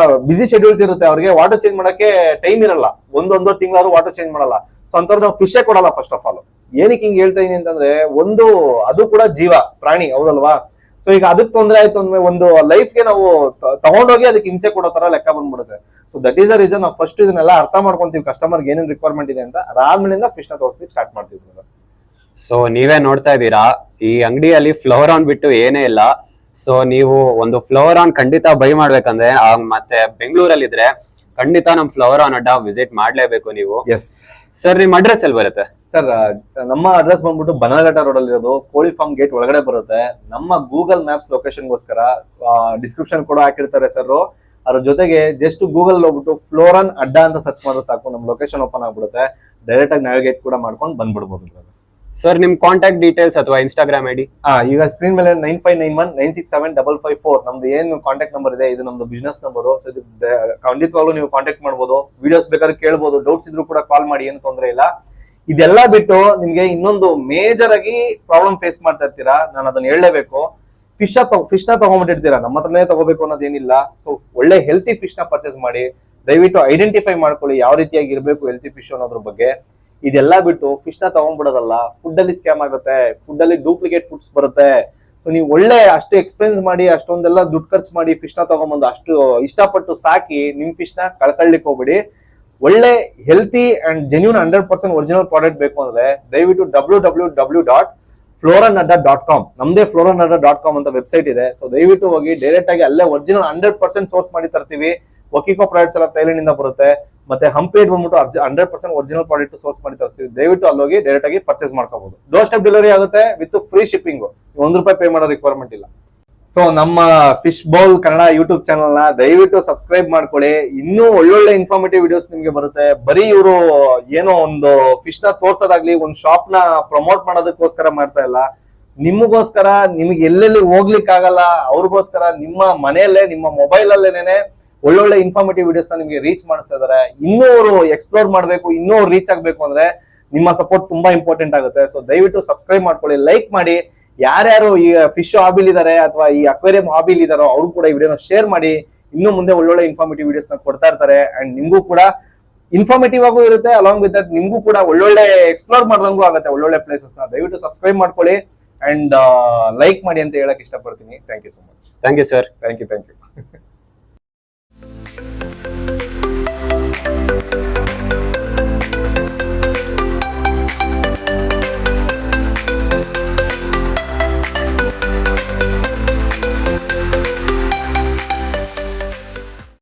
ಬಿಸಿ ಶೆಡ್ಯೂಲ್ಸ್ ಇರುತ್ತೆ, ಅವ್ರಿಗೆ ವಾಟರ್ ಚೇಂಜ್ ಮಾಡಕ್ಕೆ ಟೈಮ್ ಇರಲ್ಲ, ಒಂದೊಂದು ತಿಂಗಳಾದ್ರು ವಾಟರ್ ಚೇಂಜ್ ಮಾಡಲ್ಲ. ಸೊ ಅಂತವ್ರು ನಾವು ಫಿಶೇ ಕೊಡಲ್ಲ ಫಸ್ಟ್ ಆಫ್ ಆಲ್. ಏನಕ್ಕೆ ಹಿಂಗ್ ಹೇಳ್ತಾ ಇದೀನಿ ಅಂತಂದ್ರೆ, ಒಂದು ಅದು ಕೂಡ ಜೀವ ಪ್ರಾಣಿ, ಹೌದಲ್ವಾ? ಸೊ ಈಗ ಅದಕ್ಕೆ ತೊಂದರೆ ಆಯ್ತು ಅಂದ್ರೆ ಒಂದು ಲೈಫ್ ಗೆ ನಾವು ತಗೊಂಡೋಗಿ ಅದಕ್ಕೆ ಹಿಂಸೆ ಕೊಡೋ ತರ ಲೆಕ್ಕ ಬಂದ್ಬಿಡುತ್ತೆ. So that is the reason ನಾವು ಫಸ್ಟ್ ಇದನ್ನೆಲ್ಲ ಅರ್ಥ ಮಾಡ್ಕೊಂತೀವಿ, ಕಸ್ಟಮರ್ ಏನೇನ್ ರಿಕ್ವೈರ್ಮೆಂಟ್ ಇದೆ ಅಂತ. ಅದಾದ್ಮೇಲಿಂದ ಫಿಶ್ ನ ತೋರಿಸ್ಲಿಕ್ಕೆ ಸ್ಟಾರ್ಟ್ ಮಾಡ್ತೀವಿ. ಸೊ ನೀವೇ ನೋಡ್ತಾ ಇದ್ದೀರಾ, ಈ ಅಂಗಡಿಯಲ್ಲಿ ಫ್ಲವರಾನ್ ಬಿಟ್ಟು ಏನೇ ಇಲ್ಲ. ಸೊ ನೀವು ಒಂದು ಫ್ಲವರಾನ್ ಖಂಡಿತ ಬೈ ಮಾಡ್ಬೇಕಂದ್ರೆ ಮತ್ತೆ ಬೆಂಗಳೂರಲ್ಲಿ ಇದ್ರೆ ಖಂಡಿತ ನಮ್ ಫ್ಲವರಾನ್ ಅಡ್ಡ ವಿಸಿಟ್ ಮಾಡ್ಲೇಬೇಕು ನೀವು. ಎಸ್ ಸರ್ ನಿಮ್ ಅಡ್ರೆಸ್ ಎಲ್ಲಿ ಬರುತ್ತೆ? ಸರ್ ನಮ್ಮ ಅಡ್ರೆಸ್ ಬಂದ್ಬಿಟ್ಟು ಬನಘಟ್ಟ ರೋಡ್ ಅಲ್ಲಿ ಇರೋದು, ಕೋಳಿ ಫಾರ್ಮ್ ಗೇಟ್ ಒಳಗಡೆ ಬರುತ್ತೆ. ನಮ್ಮ ಗೂಗಲ್ ಮ್ಯಾಪ್ಸ್ ಲೊಕೇಶನ್ಗೋಸ್ಕರ ಡಿಸ್ಕ್ರಿಪ್ಷನ್ ಕೂಡ ಹಾಕಿರ್ತಾರೆ ಸರ್. ಅದ್ರ ಜೊತೆಗೆ ಜಸ್ಟ್ ಗೂಗಲ್ ಹೋಗ್ಬಿಟ್ಟು ಫ್ಲೋರಾನ್ ಅಡ್ಡ ಅಂತ ಸರ್ಚ್ ಮಾಡಿದ್ರೆ ಸಾಕು, ನಮ್ ಲೊಕೇಶನ್ ಓಪನ್ ಆಗ್ಬಿಡುತ್ತೆ. ಡೈರೆಕ್ಟ್ ಆಗಿ ನ್ಯಾವಿಗೇಟ್ ಕೂಡ ಮಾಡ್ಕೊಂಡು ಬಂದ್ಬಿಡ್ಬೋದು. ಸರ್ ನಿಮ್ ಕಾಂಟ್ಯಾಕ್ಟ್ ಡೀಟೇಲ್ಸ್ ಅಥವಾ ಇನ್ಸ್ಟಾಗ್ರಾಮ್ ಐಡಿ? ಈಗ ಸ್ಕ್ರೀನ್ ಮೇಲೆ 9591967555 ನಮ್ದು ಏನು ಕಾಂಟ್ಯಾಕ್ಟ್ ನಂಬರ್ ಇದೆ, ಇದು ನಮ್ದು ಬಿಸ್ನೆಸ್ ನಂಬರು. ಸೊ ಇದು ಖಂಡಿತವಾಗ್ಲೂ ನೀವು ಕಾಂಟ್ಯಾಕ್ಟ್ ಮಾಡ್ಬೋದು. ವಿಡಿಯೋಸ್ ಬೇಕಾದ್ರೆ ಕೇಳ್ಬೋದು, ಡೌಟ್ಸ್ ಇದ್ರು ಕೂಡ ಕಾಲ್ ಮಾಡಿ, ಏನು ತೊಂದರೆ ಇಲ್ಲ. ಇದೆಲ್ಲ ಬಿಟ್ಟು ನಿಮ್ಗೆ ಇನ್ನೊಂದು ಮೇಜರ್ ಆಗಿ ಪ್ರಾಬ್ಲಮ್ ಫೇಸ್ ಮಾಡ್ತಾ ಇರ್ತೀರಾ, ನಾನು ಅದನ್ನ ಹೇಳಲೇಬೇಕು. ಫಿಶ್ ನ ತಗೊಂಡ್ಬಿಟ್ಟಿರ್ತೀರಾ, ನಮ್ಮ ಹತ್ರನೇ ತಗೋಬೇಕು ಅನ್ನೋದೇನಿಲ್ಲ. ಸೊ ಒಳ್ಳೆ ಹೆಲ್ತಿ ಫಿಶ್ ನ ಪರ್ಚೇಸ್ ಮಾಡಿ. ದಯವಿಟ್ಟು ಐಡೆಂಟಿಫೈ ಮಾಡ್ಕೊಳ್ಳಿ ಯಾವ ರೀತಿಯಾಗಿ ಇರಬೇಕು ಹೆಲ್ತಿ ಫಿಶ್ ಅನ್ನೋದ್ರ ಬಗ್ಗೆ. ಇದೆಲ್ಲ ಬಿಟ್ಟು ಫಿಶ್ ನ ತಗೊಂಡ್ಬಿಡೋದಲ್ಲ, ಫುಡ್ ಅಲ್ಲಿ ಸ್ಕ್ಯಾಮ್ ಆಗುತ್ತೆ, ಫುಡ್ ಅಲ್ಲಿ ಡೂಪ್ಲಿಕೇಟ್ ಫುಡ್ಸ್ ಬರುತ್ತೆ. ಸೊ ನೀವು ಒಳ್ಳೆ ಅಷ್ಟು ಎಕ್ಸ್ಪೆನ್ಸ್ ಮಾಡಿ, ಅಷ್ಟೊಂದೆಲ್ಲ ದುಡ್ಡು ಖರ್ಚು ಮಾಡಿ ಫಿಶ್ ನ ತಗೊಂಡ್ಬಂದು ಅಷ್ಟು ಇಷ್ಟಪಟ್ಟು ಸಾಕಿ ನಿಮ್ ಫಿಶ್ ನ ಕಳ್ಕೊಳ್ಳಿಕ್ ಹೋಗ್ಬಿಡಿ. ಒಳ್ಳೆ healthy and genuine 100% original product ಬೇಕು ಅಂದ್ರೆ ದಯವಿಟ್ಟು www.floranadda.com ನಮ್ದೇ floranadda.com ಅಂತ ವೆಬ್ಸೈಟ್ ಇದೆ. ಸೊ ದಯವಿಟ್ಟು ಹೋಗಿ ಡೈರೆಕ್ಟ್ ಆಗಿ ಅಲ್ಲೇ ಒರಿಜಿನಲ್ 100% ಸೋರ್ಸ್ ಮಾಡಿ ತರ್ತೀವಿ. ಒಕಿಕೋ ಪ್ರಾಡಕ್ಟ್ಸ್ ಎಲ್ಲ ಥೈಲ್ಯಾಂಡ್ ಇಂದ ಬರುತ್ತೆ. ಮತ್ತೆ ಹಂಪೇಡ್ ಬಂದ್ಬಿಟ್ಟು 100% ಒರಿಜಿನಲ್ ಪ್ರಾಡಕ್ಟ್ ಸೋರ್ಸ್ ಮಾಡಿ ತರಿಸ್ತೀವಿ. ದಯವಿಟ್ಟು ಅಲ್ಲೋಗಿ ಡೈರೆಕ್ಟ್ ಆಗಿ ಪರ್ಚೇಸ್ ಮಾಡ್ಕೋಬಹುದು. ಡೋರ್ ಸ್ಟೆಪ್ ಡೆಲಿವರಿ ಆಗುತ್ತೆ ವಿತ್ ಫ್ರೀ ಶಿಪ್ಪಿಂಗ್. ₹1 ಪೇ ಮಾಡೋ ರಿಕ್ವೈರ್ಮೆಂಟ್ ಇಲ್ಲ. ಸೊ ನಮ್ಮ fish bowl Kannada YouTube channel ನ ದಯವಿಟ್ಟು ಸಬ್ಸ್ಕ್ರೈಬ್ ಮಾಡ್ಕೊಳ್ಳಿ. ಇನ್ನೂ ಒಳ್ಳೊಳ್ಳೆ ಇನ್ಫಾರ್ಮೇಟಿವ್ ವಿಡಿಯೋಸ್ ನಿಮ್ಗೆ ಬರುತ್ತೆ. ಬರೀ ಇವರು ಏನೋ ಒಂದು ಫಿಶ್ ನ ತೋರ್ಸೋದಾಗ್ಲಿ, ಒಂದು ಶಾಪ್ ನ ಪ್ರಮೋಟ್ ಮಾಡೋದಕ್ಕೋಸ್ಕರ ಮಾಡ್ತಾ ಇಲ್ಲ, ನಿಮಗೋಸ್ಕರ, ನಿಮ್ಗೆ ಎಲ್ಲೆಲ್ಲಿ ಹೋಗ್ಲಿಕ್ಕೆ ಆಗಲ್ಲ ಅವ್ರಿಗೋಸ್ಕರ ನಿಮ್ಮ ಮನೆಯಲ್ಲೇ ನಿಮ್ಮ ಮೊಬೈಲ್ ಅಲ್ಲೇನೆ ಒಳ್ಳೊಳ್ಳೆ ಇನ್ಫಾರ್ಮೇಟಿವ್ ವಿಡಿಯೋಸ್ ನ ನಿಮ್ಗೆ ರೀಚ್ ಮಾಡಿಸ್ತಾ ಇದಾರೆ. ಇನ್ನೂ ಅವರು ಎಕ್ಸ್ಪ್ಲೋರ್ ಮಾಡ್ಬೇಕು, ಇನ್ನೂ ರೀಚ್ ಆಗ್ಬೇಕು ಅಂದ್ರೆ ನಿಮ್ಮ ಸಪೋರ್ಟ್ ತುಂಬಾ ಇಂಪಾರ್ಟೆಂಟ್ ಆಗುತ್ತೆ. ಸೊ ದಯವಿಟ್ಟು ಸಬ್ಸ್ಕ್ರೈಬ್ ಮಾಡ್ಕೊಳ್ಳಿ, ಲೈಕ್ ಮಾಡಿ. ಯಾರ್ಯಾರು ಈ ಫಿಶ್ ಹಾಬಿಲ್ ಇದಾರೆ ಅಥವಾ ಈ ಅಕ್ವೇರಿಯಂ ಹಾಬಿಲ್ ಇದಾರೋ ಅವರು ಕೂಡ ಈ ವಿಡಿಯೋನ ಶೇರ್ ಮಾಡಿ. ಇನ್ನು ಮುಂದೆ ಒಳ್ಳೊಳ್ಳೆ ಇನ್ಫಾರ್ಮೇಟಿವ್ ವಿಡಿಯೋಸ್ ನ ಕೊಡ್ತಾ ಇರ್ತಾರೆ. ಅಂಡ್ ನಿಮ್ಗೂ ಕೂಡ ಇನ್ಫಾರ್ಮೇಟಿವ್ ಆಗೂ ಇರುತ್ತೆ, ಅಲಾಂಗ್ ವಿತ್ ದಟ್ ನಿಮ್ಗೂ ಕೂಡ ಒಳ್ಳೊಳ್ಳೆ ಎಕ್ಸ್ಪ್ಲೋರ್ ಮಾಡ್ದಂಗೂ ಆಗುತ್ತೆ ಒಳ್ಳೊಳ್ಳೆ ಪ್ಲೇಸಸ್ ನ. ದಯವಿಟ್ಟು ಸಬ್ಸ್ಕ್ರೈಬ್ ಮಾಡ್ಕೊಳ್ಳಿ ಅಂಡ್ ಲೈಕ್ ಮಾಡಿ ಅಂತ ಹೇಳಕ್ ಇಷ್ಟಪಡ್ತೀನಿ. Thank you so much. Thank you sir. Thank you.